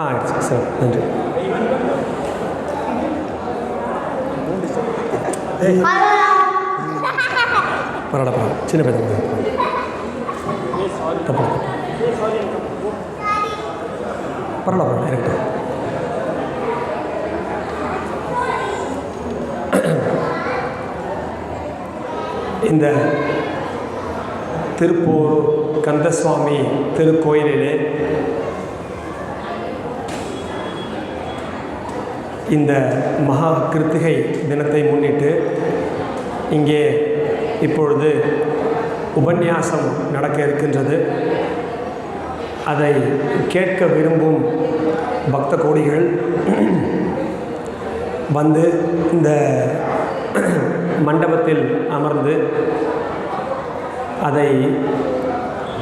ஆயிடுச்சு சார், நன்றி. பரவாயில்ல, சின்ன பையன் தப்பு பரவாயில்ல இருக்கட்டும். இந்த திருப்பூர் கந்தசுவாமி திருக்கோயிலிலே இந்த மகா கிருத்திகை தினத்தை முன்னிட்டு இங்கே இப்பொழுது உபன்யாசம் நடக்க இருக்கின்றது. அதை கேட்க விரும்பும் பக்த கோடிகள் வந்து இந்த மண்டபத்தில் அமர்ந்து அதை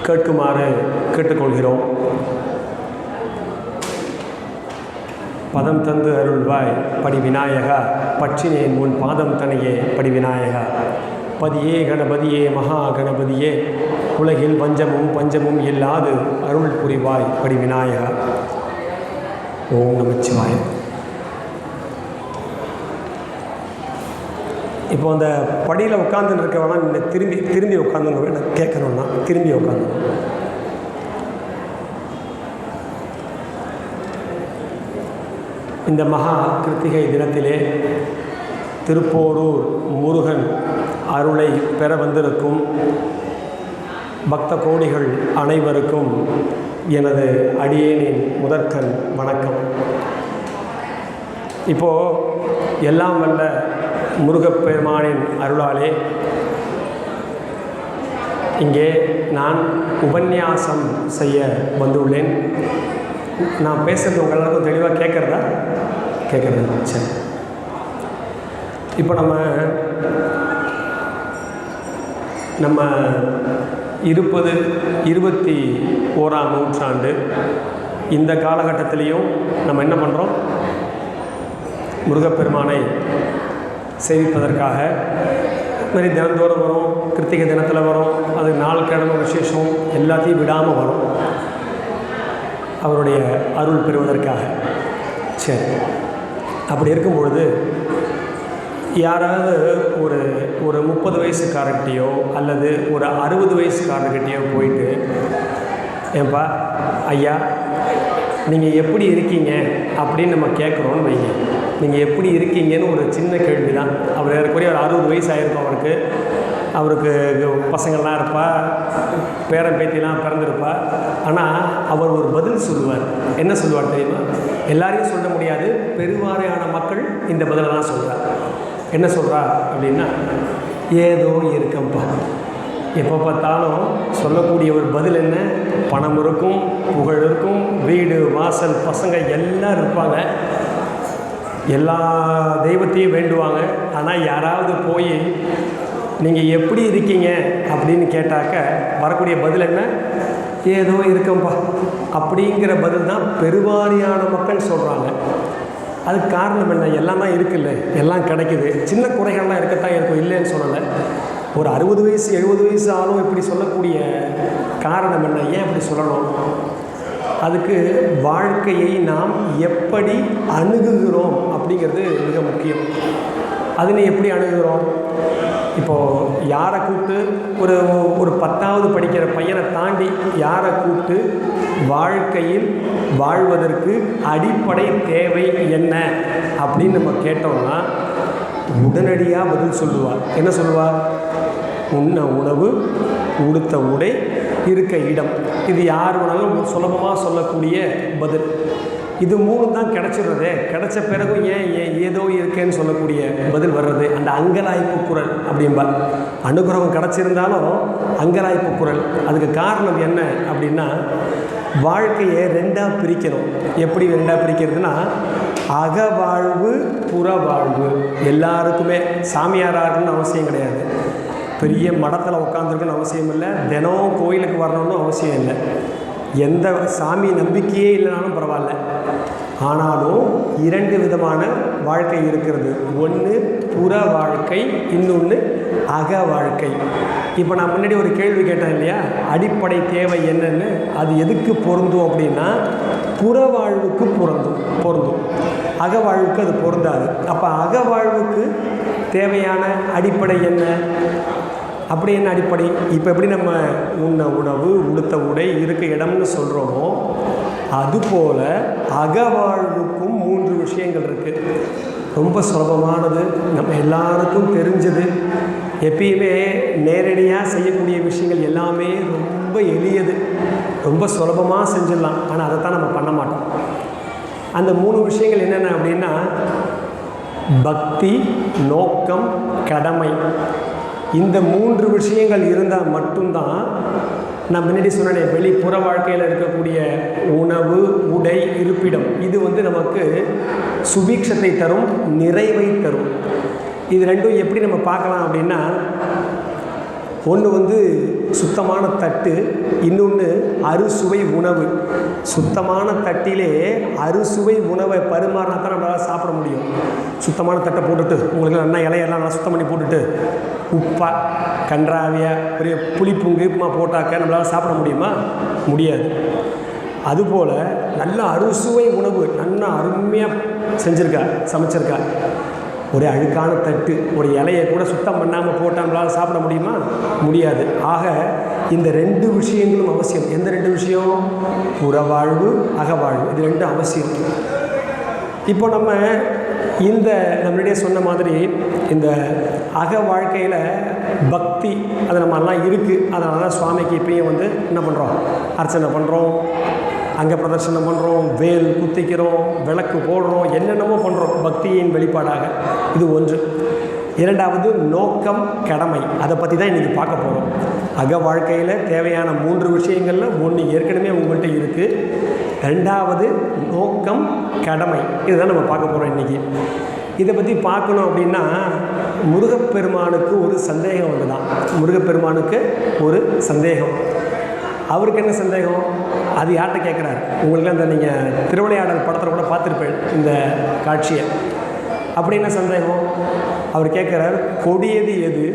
கேட்குமாறு கேட்டுக்கொள்கிறோம். பதம் தந்து அருள்வாய் படி விநாயகா, பற்றினேன் உன் பாதம் தனையே படி விநாயகா. பதியே கணபதியே மகா கணபதியே, உலகில் பஞ்சமும் இல்லாது அருள் புரிவாய் படி விநாயகா. ஓம் நமச்சிவாய. இப்போ அந்த படியில் உட்காந்துன்னு இருக்கவனா இந்த திரும்பி உட்காந்துங்க, நான் கேட்கணுன்னா திரும்பி உட்காந்து. இந்த மகா கிருத்திகை தினத்திலே திருப்போரூர் முருகன் அருளை பெற வந்திருக்கும் பக்த கோடிகள் அனைவருக்கும் எனது அடியேனின் முதற்கண் வணக்கம். இப்போது எல்லாம் வல்ல முருகப்பெருமானின் அருளாலே இங்கே நான் உபன்யாசம் செய்ய வந்துள்ளேன். நான் பேசுகிறது உங்கள் எல்லாருக்கும் தெளிவாக கேட்குறதா? கேட்குறது. சரி, இப்போ நம்ம இருப்பது 21ஆம் நூற்றாண்டு. இந்த காலகட்டத்திலையும் நம்ம என்ன பண்ணுறோம்? முருகப்பெருமானை சேவிப்பதற்காக மாதிரி தினந்தோறும் வரும், கிருத்திகை தினத்தில் வரும், அது நாள் கிழமை விசேஷம் எல்லாத்தையும் விடாமல் வரும் அவருடைய அருள் பெறுவதற்காக. சரி, அப்படி இருக்கும்பொழுது யாராவது ஒரு 30 வயசுக்காரர்கிட்டையோ அல்லது ஒரு 60 வயசுக்காரர்கிட்டையோ போயிட்டு, ஏன்பா ஐயா நீங்கள் எப்படி இருக்கீங்க அப்படின்னு நம்ம கேட்குறோன்னு வைங்க. நீங்கள் எப்படி இருக்கீங்கன்னு ஒரு சின்ன கேள்வி தான். அவர் ஏறக்குறைய ஒரு 60 வயசு ஆகிருக்கும். அவருக்கு பசங்கள்லாம் இருப்பா, பேரன் பேத்திலாம் பிறந்திருப்பா. ஆனால் அவர் ஒரு பதில் சொல்லுவார். என்ன சொல்லுவார் தெரியுமா? எல்லாரையும் சொல்ல முடியாது, பெருவாரியான மக்கள் இந்த பதிலை தான் சொல்கிறார். என்ன சொல்கிறா அப்படின்னா, ஏதோ இருக்கம்பா. எப்போ பார்த்தாலும் சொல்லக்கூடிய ஒரு பதில் என்ன? பணம் இருக்கும், புகழ் இருக்கும், வீடு வாசல் பசங்க எல்லாம் இருப்பாங்க, எல்லா தெய்வத்தையும் வேண்டுவாங்க. ஆனால் யாராவது போய் நீங்கள் எப்படி இருக்கீங்க அப்படின்னு கேட்டாக்க வரக்கூடிய பதில் என்ன? ஏதோ இருக்கம்பா அப்படிங்கிற பதில் தான் பெருவாரியான மக்கள் சொல்கிறாங்க. அதுக்கு காரணம் என்ன? எல்லாம் தான் இருக்குல்ல, எல்லாம் கிடைக்குது. சின்ன குறைகள்லாம் இருக்கத்தான் இருக்கும், இல்லைன்னு சொல்லலை. ஒரு 60 வயசு 70 வயசு ஆளும் இப்படி சொல்லக்கூடிய காரணம் என்ன? ஏன் அப்படி சொல்லணும்? அதுக்கு வாழ்க்கையை நாம் எப்படி அணுகுகிறோம் அப்படிங்கிறது மிக முக்கியம். அது நீ எப்படி அணுகுகிறோம்? இப்போது யாரை கூப்பிட்டு ஒரு 10வது படிக்கிற பையனை தாண்டி யாரை கூப்பிட்டு வாழ்க்கையில் வாழ்வதற்கு அடிப்படை தேவை என்ன அப்படின்னு நம்ம கேட்டோம்னா உடனடியாக பதில் சொல்லுவார். என்ன சொல்லுவார்? உண்ண உணவு, உடுத்த உடை, இருக்க இடம். இது யார் வேணாலும் சுலபமாக சொல்லக்கூடிய பதில். இது 3 தான் கிடச்சிடுறதே. கிடைச்ச பிறகு ஏன் ஏதோ இருக்கேன்னு சொல்லக்கூடிய பதில் வர்றது அந்த அங்கலாய்ப்பு குரல் அப்படிம்பார். அனுகிரகம் கிடச்சிருந்தாலும் அங்கலாய்ப்பு குரல். அதுக்கு காரணம் என்ன அப்படின்னா, வாழ்க்கையை 2ஆக பிரிக்கணும். எப்படி 2ஆக பிரிக்கிறதுனா, அகவாழ்வு புறவாழ்வு. எல்லாருக்குமே சாமியாராக இருக்கணும்னு அவசியம் கிடையாது, பெரிய மடத்தில் உட்காந்துருக்குன்னு அவசியம் இல்லை, தினம் கோயிலுக்கு வரணும்னு அவசியம் இல்லை, எந்த சாமி நம்பிக்கையே இல்லைனாலும் பரவாயில்ல. ஆனாலும் 2 விதமான வாழ்க்கை இருக்கிறது. ஒன்று புற வாழ்க்கை, இன்னொன்று அக வாழ்க்கை. இப்போ நான் முன்னாடி ஒரு கேள்வி கேட்டேன் இல்லையா, அடிப்படை தேவை என்னன்னு. அது எதுக்கு பொருந்தும் அப்படின்னா, புறவாழ்வுக்கு பொருந்தும், அகவாழ்வுக்கு அது பொருந்தாது. அப்போ அகவாழ்வுக்கு தேவையான அடிப்படை என்ன? அப்படி என்ன அடிப்படை? இப்போ எப்படி நம்ம உண்ண உணவு, உடுத்த உடை, இருக்க இடம்னு சொல்கிறோமோ, அதுபோல் அகவாழ்வுக்கும் 3 விஷயங்கள் இருக்குது. ரொம்ப சுலபமானது, நம்ம எல்லாருக்கும் தெரிஞ்சது. எப்பயுமே நேரடியாக செய்யக்கூடிய விஷயங்கள் எல்லாமே ரொம்ப எளியது, ரொம்ப சுலபமாக செஞ்சிடலாம். ஆனால் அதைத்தான் நம்ம பண்ண மாட்டோம். அந்த 3 விஷயங்கள் என்னென்ன அப்படின்னா, பக்தி, நோக்கம், கடமை. இந்த 3 விஷயங்கள் இருந்தால் மட்டும்தான் நான் முன்னாடி சொன்னேன், வெளிப்புற வாழ்க்கையில் இருக்கக்கூடிய உணவு, உடை, இருப்பிடம், இது நமக்கு சுபீட்சத்தை தரும், நிறைவை தரும். இது ரெண்டும் எப்படி நம்ம பார்க்கலாம் அப்படின்னா, ஒன்று சுத்தமான தட்டு, இன்னொன்று அறுசுவை உணவு. சுத்தமான தட்டிலே அறுசுவை உணவை பரிமாறினா தான் நம்மளால் சாப்பிட முடியும். சுத்தமான தட்டை போட்டுட்டு உங்களுக்கு நல்லா இலையெல்லாம் நல்லா சுத்தம் பண்ணி போட்டுட்டு உப்பாக கன்றாவியாக பெரிய புளிப்புங்கு போட்டாக்க நம்மளால் சாப்பிட முடியுமா? முடியாது. அதுபோல் நல்ல அறுசுவை உணவு நல்லா அருமையாக சமைச்சிருக்கா. ஒரு அழுக்கான தட்டு, ஒரு இலையை கூட சுத்தம் பண்ணாமல் போட்டால் நம்மளால் சாப்பிட முடியுமா? முடியாது. ஆக இந்த 2 விஷயங்களும் அவசியம். எந்த 2 விஷயம்? புறவாழ்வு, அகவாழ்வு. இது 2 அவசியம். இப்போ நம்ம நம்மளுடைய சொன்ன மாதிரி இந்த அக வாழ்க்கையில் பக்தி அது நம்மலாம் இருக்குது. அதனால தான் சுவாமிக்கு இப்பயும் என்ன பண்ணுறோம்? அர்ச்சனை பண்ணுறோம், அங்கே பிரதர்சனம் பண்ணுறோம், வேல் குத்திக்கிறோம், விளக்கு போடுறோம், என்னென்னமோ பண்ணுறோம் பக்தியின் வெளிப்பாடாக. இது ஒன்று. இரண்டாவது நோக்கம், கடமை. அதை பற்றி தான் இன்றைக்கி பார்க்க போகிறோம். அக வாழ்க்கையில் தேவையான 3 விஷயங்களில் 1 ஏற்கனவே உங்கள்கிட்ட இருக்குது. 2வது நோக்கம், கடமை. இதுதான் நம்ம பார்க்க போகிறோம் இன்றைக்கி. இதை பற்றி பார்க்கணும் அப்படின்னா, முருகப்பெருமானுக்கு ஒரு சந்தேகம் வந்துதான். முருகப்பெருமானுக்கு ஒரு சந்தேகம். அவருக்கு என்ன சந்தேகம்? அது யார்கிட்ட கேட்குறாரு? உங்களுக்கு அந்த நீங்கள் திருவிளையாடல் படத்தில் கூட பார்த்துருப்பேன் இந்த காட்சியை. அப்படி என்ன சந்தேகம்? அவர் கேட்குறார், கொடியது எது,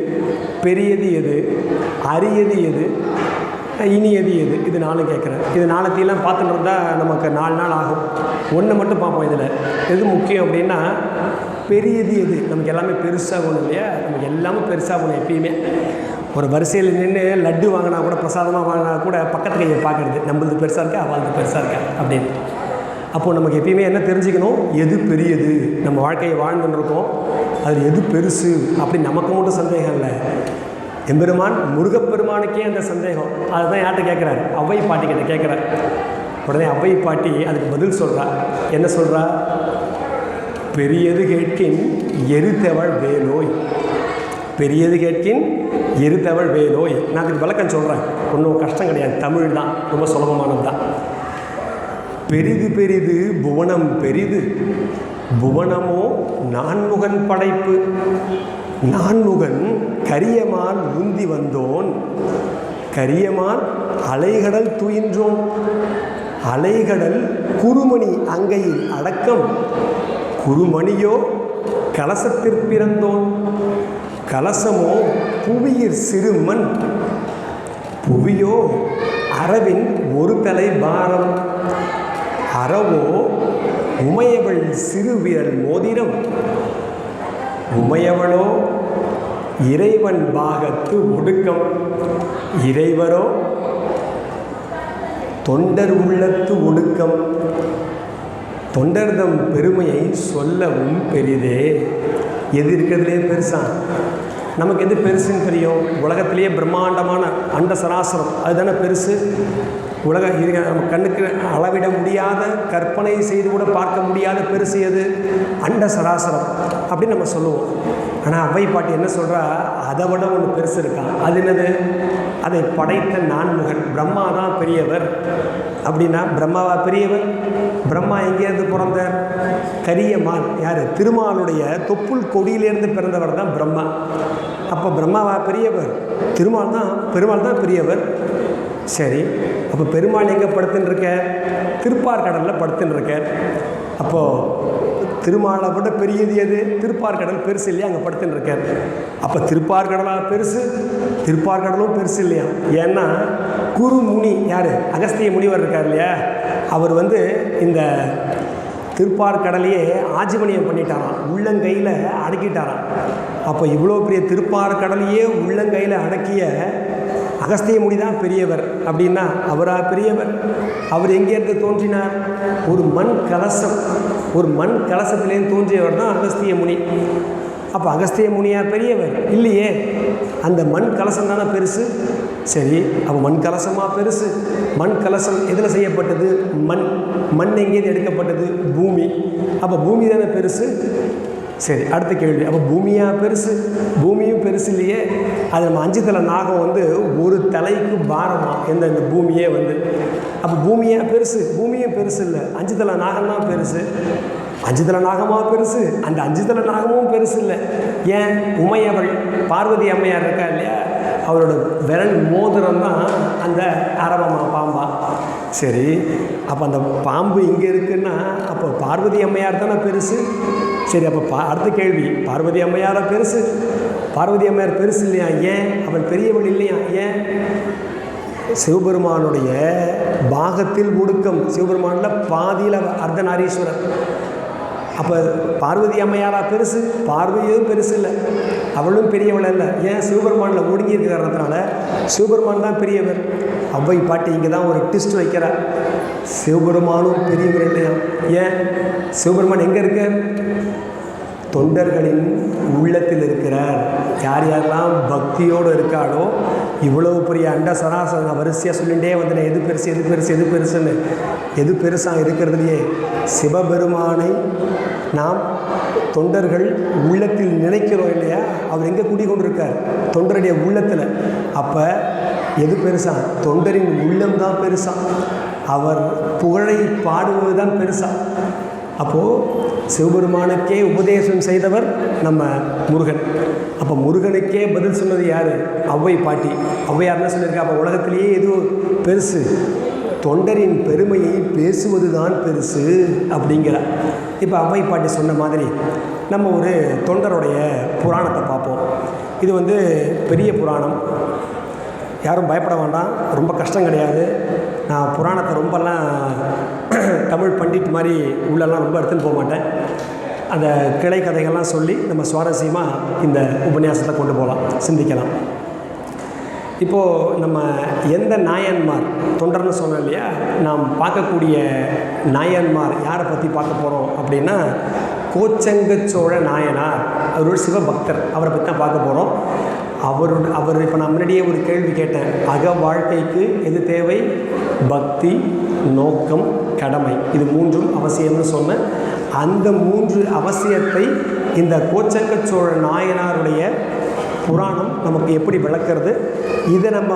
பெரியது எது, அரியது எது, இனியது எது? இது 4 கேட்குறாரு. இது 4த்தையெல்லாம் பார்த்துட்டு இருந்தால் நமக்கு 4 நாள் ஆகும். ஒன்று மட்டும் பார்ப்போம். இதில் எது முக்கியம் அப்படின்னா, பெரியது எது? நமக்கு எல்லாமே பெருசாகணும் இல்லையா? நமக்கு எல்லாமே பெருசாகணும். எப்பயுமே ஒரு வரிசையில் நின்று லட்டு வாங்கினா கூட, பிரசாதமாக வாங்கினா கூட பக்கத்து கையை பார்க்குறது, நம்மளது பெருசாக இருக்கா, அவளது பெருசாக இருக்கா அப்படின்னு. அப்போது நமக்கு எப்பயுமே என்ன தெரிஞ்சுக்கணும்? எது பெரியது? நம்ம வாழ்க்கையை வாழ்ந்துன்னு இருக்கோம், அது எது பெருசு அப்படின்னு நமக்கு மட்டும் சந்தேகம் இல்லை. எம்பெருமான் முருகப்பெருமானுக்கே அந்த சந்தேகம். அதுதான் யார்கிட்ட கேட்குறாரு? அவ்வை பாட்டிக்கிட்ட கேட்குறார். உடனே அவ்வை பாட்டி அதுக்கு பதில் சொல்கிறா. என்ன சொல்கிறா? பெரியது கேட்கின் எருத்தவள் வேலோய். பெரியது கேட்கின் எருத்தவள் வேலோய். நான் அதுக்கு விளக்கம் சொல்கிறேன். ஒன்றும் கஷ்டம் கிடையாது, தமிழ் தான், ரொம்ப சுலபமானது தான். பெரிது பெரிது புவனம் பெரிது, புவனமோ நான்முகன் படைப்பு. நான்முகன் கரியமான் உந்தி வந்தோன், கரியமான் அலைகடல் துயின்றோன். அலைகடல் குருமணி அங்கையில் அடக்கம், குருமணியோ கலசத்திற்பிறந்தோன். கலசமோ புவியிற் சிறுமண், புவியோ அரவின் ஒரு தலை பாரம். அறவோ உமையவள் சிறுவிரல் மோதிரம், உமையவளோ இறைவன் பாகத்து ஒடுக்கம். இறைவரோ தொண்டர் உள்ளத்து ஒடுக்கம். தொண்டர்தம் பெருமையை சொல்லவும் பெரிதே. எது இருக்கிறதுலே பெருசா? நமக்கு எது பெருசுன்னு தெரியும்? உலகத்திலேயே பிரம்மாண்டமான அண்ட சராசரம் அதுதானே பெருசு. நம்ம கண்ணுக்கு அளவிட முடியாத, கற்பனை செய்து கூட பார்க்க முடியாத பெருசு எது? அண்ட சராசரம் அப்படின்னு நம்ம சொல்லுவோம். ஆனால் அவ்வை பாட்டி என்ன சொல்கிறா? அதை விட ஒன்று பெருசு இருக்கான். அது என்னது? அதை படைத்த நான்முகன் பிரம்மா தான் பெரியவர். அப்படின்னா பிரம்மாவா பெரியவர்? பிரம்மா எங்கேருந்து பிறந்தார்? கரியமான். யார்? திருமாலுடைய தொப்புள் கொடியிலேருந்து பிறந்தவர் தான் பிரம்மா. அப்போ பிரம்மாவா பெரியவர்? பெருமாள் தான் பெரியவர். சரி, அப்போ பெருமாள் எங்கே படுத்துன்னு இருக்க? திருப்பார்கடலில் படுத்துன்னு இருக்க. அப்போது திருமாலை விட பெரியது எது? திருப்பார்கடல் பெருசு இல்லையா? அங்கே படுத்துன்னு இருக்கார். அப்போ திருப்பார்கடலாக பெருசு, திருப்பார்கடலும் பெருசு இல்லையா? ஏன்னா குருமுனி யார்? அகஸ்திய முனிவர் இருக்கார் இல்லையா? அவர் வந்து இந்த திருப்பார்கடலையே ஆஜீவனியம் பண்ணிட்டாராம், உள்ளங்கையில் அடக்கிட்டாராம். அப்போ இவ்வளோ பெரிய திருப்பார்கடலையே உள்ளங்கையில் அடக்கிய அகஸ்திய முனி தான் பெரியவர் அப்படின்னா அவரா பெரியவர்? அவர் எங்கேருந்து தோன்றினார்? ஒரு மண் கலசத்திலேருந்து தோன்றியவர் தான் அகஸ்திய முனி. அப்போ அகஸ்திய முனியா பெரியவர்? இல்லையே, அந்த மண் கலசம் தானே பெருசு. சரி, அப்போ மண் கலசமாக பெருசு? மண் கலசம் எதில் செய்யப்பட்டது? மண் எங்கேருந்து எடுக்கப்பட்டது? பூமி. அப்போ பூமி தானே பெருசு. சரி, அடுத்த கேள்வி, அப்போ பூமியா பெருசு? பூமியும் பெருசு இல்லையே. அது நம்ம 5 தலை நாகம் வந்து ஒரு தலைக்கு பாரமாக இந்த பூமியே வந்து. அப்போ பூமியா பெருசு? பூமியும் பெருசு இல்லை, 5 தலை நாகம் தான் பெருசு. 5 தலை நாகமாக பெருசு? அந்த 5 தலை நாகமும் பெருசு இல்லை. ஏன்? உமையவள் பார்வதி அம்மையார் இருக்கா இல்லையா, அவரோட விரல் மோதிரம் தான் அந்த அரவமா பாம்பா. சரி, அப்போ அந்த பாம்பு இங்கே இருக்குன்னா அப்போ பார்வதி அம்மையார் தானே பெருசு. சரி, அப்போ அடுத்த கேள்வி, பார்வதி அம்மையாரா பெருசு? பார்வதி அம்மையார் பெருசு இல்லையா? ஏன்? அவள் பெரியவள் இல்லையா? ஏன்? சிவபெருமானுடைய பாகத்தில் ஒடுக்கம், சிவபெருமானில் பாதியில் அர்த்தநாரீஸ்வரர். அப்போ பார்வதி அம்மையாரா பெருசு? பார்வதியும் பெருசு இல்லை, அவளும் பெரியவள் இல்லை. ஏன்? சிவபெருமானில் ஒடுங்கி இருக்கிறதுனால சிவபெருமான் தான் பெரியவர். அவ்வை பாட்டி இங்கே தான் ஒரு ட்விஸ்ட் வைக்கிறார், சிவபெருமானும் பெரியவர் இல்லையா? ஏன்? சிவபெருமான் எங்கே இருக்கார்? தொண்டர்களின் உள்ளத்தில் இருக்கிறார். யார் யாரெல்லாம் பக்தியோடு இருக்காளோ, இவ்வளவு பெரிய அண்ட சராசர வரிசையாக சொல்லிகிட்டே வந்தேன், எது பெருசு எது பெருசு எது பெருசுன்னு. எது பெருசாக இருக்கிறதுலையே சிவபெருமானை நாம் தொண்டர்கள் உள்ளத்தில் நினைக்கிறோம் இல்லையா? அவர் எங்கே குடிக்கொண்டிருக்கார்? தொண்டருடைய உள்ளத்தில். அப்போ எது பெருசா? தொண்டரின் உள்ளம் தான் பெருசா, அவர் புகழை பாடுவது தான் பெருசா. அப்போது சிவபெருமானுக்கே உபதேசம் செய்தவர் நம்ம முருகன். அப்போ முருகனுக்கே பதில் சொன்னது யார்? ஔவை பாட்டி. ஔவையார் என்ன சொல்லியிருக்கா? அப்போ உலகத்திலேயே எது பெருசு? தொண்டரின் பெருமையை பேசுவது தான் பெருசு அப்படிங்கிறார். இப்போ ஔவை பாட்டி சொன்ன மாதிரி நம்ம ஒரு தொண்டருடைய புராணத்தை பார்ப்போம். இது வந்து பெரிய புராணம், யாரும் பயப்பட வேண்டாம், ரொம்ப கஷ்டம் கிடையாது. நான் புராணத்தை ரொம்பலாம் தமிழ் பண்டிட் மாதிரி உள்ளெல்லாம் ரொம்ப எடுத்துன்னு போக மாட்டேன். அந்த கிளை கதைகள்லாம் சொல்லி நம்ம சுவாரஸ்யமாக இந்த உபன்யாசத்தை கொண்டு போகலாம், சிந்திக்கலாம். இப்போது நம்ம எந்த நாயன்மார் தொண்டர்னு சொன்னோம் இல்லையா, நாம் பார்க்கக்கூடிய நாயன்மார் யாரை பற்றி பார்க்க போகிறோம் அப்படின்னா, கோச்சங்க சோழ நாயனார். அவர் ஒரு சிவபக்தர், அவரை பற்றி தான் பார்க்க போகிறோம். அவர் இப்போ நான் முன்னாடியே ஒரு கேள்வி கேட்டேன், அக வாழ்க்கைக்கு எது தேவை? பக்தி, நோக்கம், கடமை, இது 3ம் அவசியம்னு சொன்னேன். அந்த 3 அவசியத்தை இந்த கோச்சங்க சோழ நாயனாருடைய புராணம் நமக்கு எப்படி விளக்கிறது? இதை நம்ம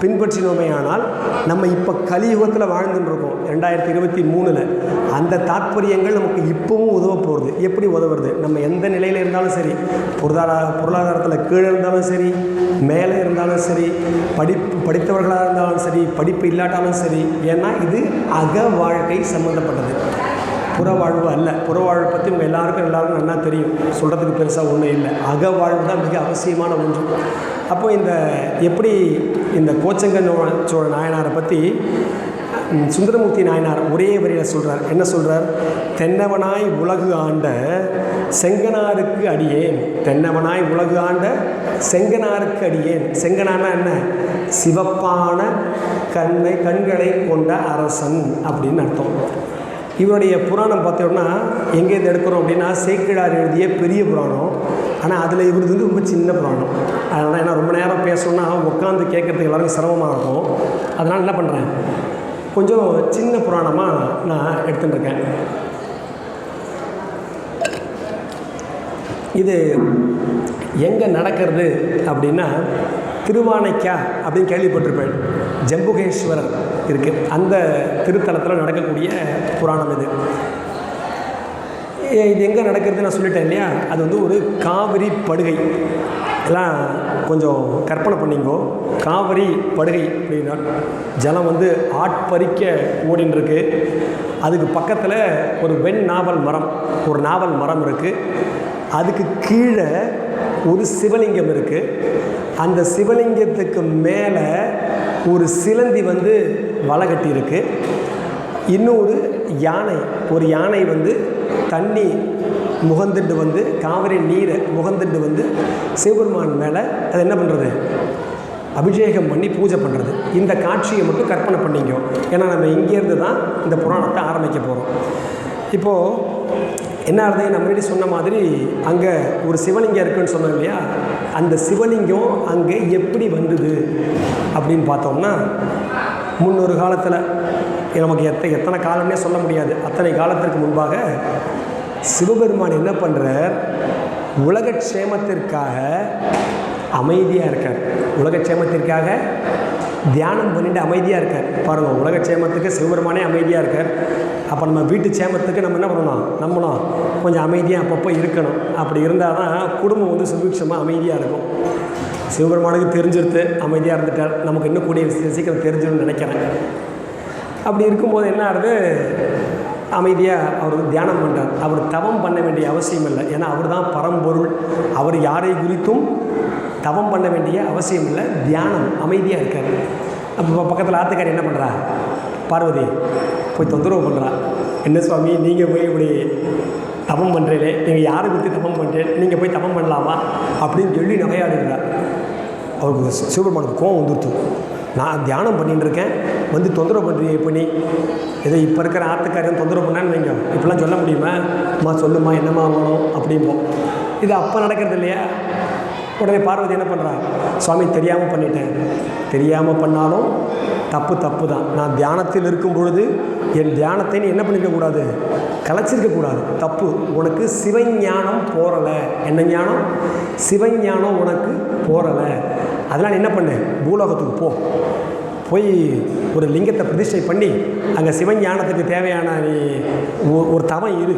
பின்பற்றினோமே ஆனால் நம்ம இப்போ கலியுகத்தில் வாழ்ந்துட்டுருக்கோம் 2023. அந்த தாற்பயங்கள் நமக்கு இப்போவும் உதவ போகிறது. எப்படி உதவுறது? நம்ம எந்த நிலையில் இருந்தாலும் சரி, பொருளாதாரத்தில் கீழே இருந்தாலும் சரி, மேலே இருந்தாலும் சரி, படித்தவர்களாக இருந்தாலும் சரி, படிப்பு இல்லாட்டாலும் சரி. ஏன்னா இது அக வாழ்க்கை சம்மந்தப்பட்டது, புறவாழ்வு அல்ல. புறவாழ்வு பற்றி உங்கள் எல்லாருக்கும் நல்லா தெரியும், சொல்கிறதுக்கு பெருசாக ஒன்றும் இல்லை. அகவாழ்வு தான் மிக அவசியமான ஒன்று. அப்போ எப்படி இந்த கோச்சங்க சோழ நாயனாரை பற்றி சுந்தரமூர்த்தி நாயனார் ஒரே வரியில் சொல்கிறார். என்ன சொல்கிறார்? தென்னவனாய் உலகு ஆண்ட செங்கனாருக்கு அடியேன். தென்னவனாய் உலகு ஆண்ட செங்கனாருக்கு அடியேன். செங்கனானா என்ன? சிவப்பான கண்களை கொண்ட அரசன் அப்படின்னு அர்த்தம். இவருடைய புராணம் பார்த்தோம்னா எங்கேருந்து எடுக்கிறோம் அப்படின்னா, சேக்கிழார் எழுதிய பெரிய புராணம். ஆனால் அதில் இவரது வந்து ரொம்ப சின்ன புராணம். அதனால் ஏன்னா ரொம்ப நேரம் பேசணுன்னா உட்காந்து கேட்குறதுக்கு எல்லாருக்கும் சிரமமாக இருக்கும். அதனால் என்ன பண்ணுறேன், கொஞ்சம் சின்ன புராணமாக நான் எடுத்துட்டுருக்கேன். இது எங்கே நடக்கிறது அப்படின்னா, திருவானைக்கா அப்படின்னு கேள்விப்பட்டிருப்பேன், ஜம்புகேஸ்வரர் இருக்குது, அந்த திருத்தலத்தில் நடக்கக்கூடிய புராணம் இது. இது எங்கே நடக்கிறது நான் சொல்லிட்டேன் இல்லையா? அது வந்து ஒரு காவிரி படுகை. எல்லாம் கொஞ்சம் கற்பனை பண்ணிங்கோ. காவிரி படுகை அப்படின்னா ஜலம் வந்து ஆட்பறிக்க ஓடின்னு இருக்கு. அதுக்கு பக்கத்தில் ஒரு நாவல் மரம் இருக்குது. அதுக்கு கீழே ஒரு சிவலிங்கம் இருக்குது. அந்த சிவலிங்கத்துக்கு மேலே ஒரு சிலந்தி வந்து வலை கட்டி இருக்குது. இன்னொரு யானை, ஒரு யானை வந்து தண்ணி முகந்துட்டு வந்து காவிரி நீரை முகந்துட்டு வந்து சிவபெருமான் மேலே அது என்ன பண்ணுறது, அபிஷேகம் பண்ணி பூஜை பண்ணுறது. இந்த காட்சியை மட்டும் கற்பனை பண்ணிங்க. ஏன்னா நம்ம இங்கேருந்து தான் இந்த புராணத்தை ஆரம்பிக்க போகிறோம். இப்போது என்ன ஆகுது, நம்ம முன்னாடி சொன்ன மாதிரி அங்கே ஒரு சிவலிங்கம் இருக்குதுன்னு சொன்னோம் இல்லையா, அந்த சிவலிங்கம் அங்கே எப்படி வந்தது அப்படின்னு பார்த்தோம்னா, முன்னொரு காலத்தில் நமக்கு எத்தனை காலம்னே சொல்ல முடியாது, அத்தனை காலத்திற்கு முன்பாக சிவபெருமான் என்ன பண்ணுறார், உலகக்ஷேமத்திற்காக அமைதியாக இருக்கார். உலகக்ஷேமத்திற்காக தியானம் பண்ணிட்டு அமைதியாக இருக்கார். பாருங்கள், உலகக்ஷேமத்துக்கு சிவபெருமானே அமைதியாக இருக்கார். அப்போ நம்ம வீட்டு சேமத்துக்கு நம்ம என்ன பண்ணணும், நம்மளும் கொஞ்சம் அமைதியாக அப்பப்போ இருக்கணும். அப்படி இருந்தால் தான் குடும்பம் வந்து சுபிக்ஷமாக அமைதியாக இருக்கும். சிவபெருமானுக்கு தெரிஞ்சிருத்து, அமைதியாக இருந்துட்டார். நமக்கு இன்னும் கூடிய சீக்கிரம் தெரிஞ்சிடும்னு நினைக்கிறேன். அப்படி இருக்கும்போது என்ன ஆகுது, அமைதியாக அவர் தியானம் பண்ணுறார். அவர் தவம் பண்ண வேண்டிய அவசியம் இல்லை. ஏன்னா அவர் தான் பரம்பொருள். அவர் யாரை குறித்தும் தவம் பண்ண வேண்டிய அவசியம் இல்லை. தியானம், அமைதியாக இருக்கார். அப்போ பக்கத்தில் ஆத்துக்காரி என்ன பண்ணுறா, பார்வதி போய் தொந்தரவு பண்ணுறா. என்ன சுவாமி, நீங்கள் போய் இப்படி தவம் பண்ணுறீங்களே, நீங்கள் யாரை குறித்து தவம் பண்ணுறேன், நீங்கள் போய் தவம் பண்ணலாமா அப்படின்னு சொல்லி நகையாடுகிறார். அவருக்கு சிவபெருமானுக்கு கோவம் வந்துடுச்சு. நான் தியானம் பண்ணிட்டு இருக்கேன், வந்து தொந்தரவு பண்ணுறீங்க பண்ணி, ஏதோ இப்போ இருக்கிற ஆத்துக்காரையும் தொந்தரவு பண்ணான்னு வைங்க, இப்படிலாம் சொல்ல முடியுமா, அம்மா சொல்லுமா என்னம்மா ஆகணும் அப்படிம்போம். இது அப்போ நடக்கிறது இல்லையா. உடனே பார்வதி என்ன பண்ணுறா, சுவாமி தெரியாமல் பண்ணிட்டேன். தெரியாமல் பண்ணாலும் தப்பு தான். நான் தியானத்தில் இருக்கும் பொழுது என் தியானத்தை நீ என்ன பண்ணிக்கக்கூடாது, கலைச்சிருக்கக்கூடாது, தப்பு. உனக்கு சிவஞானம் போகலை. என்ன ஞானம், சிவஞானம் உனக்கு போகலை. அதனால் என்ன பண்ணு, பூலோகத்துக்கு போய் ஒரு லிங்கத்தை பிரதிஷ்டை பண்ணி அங்கே சிவஞானத்துக்கு தேவையான நீ ஒரு தவம் இரு,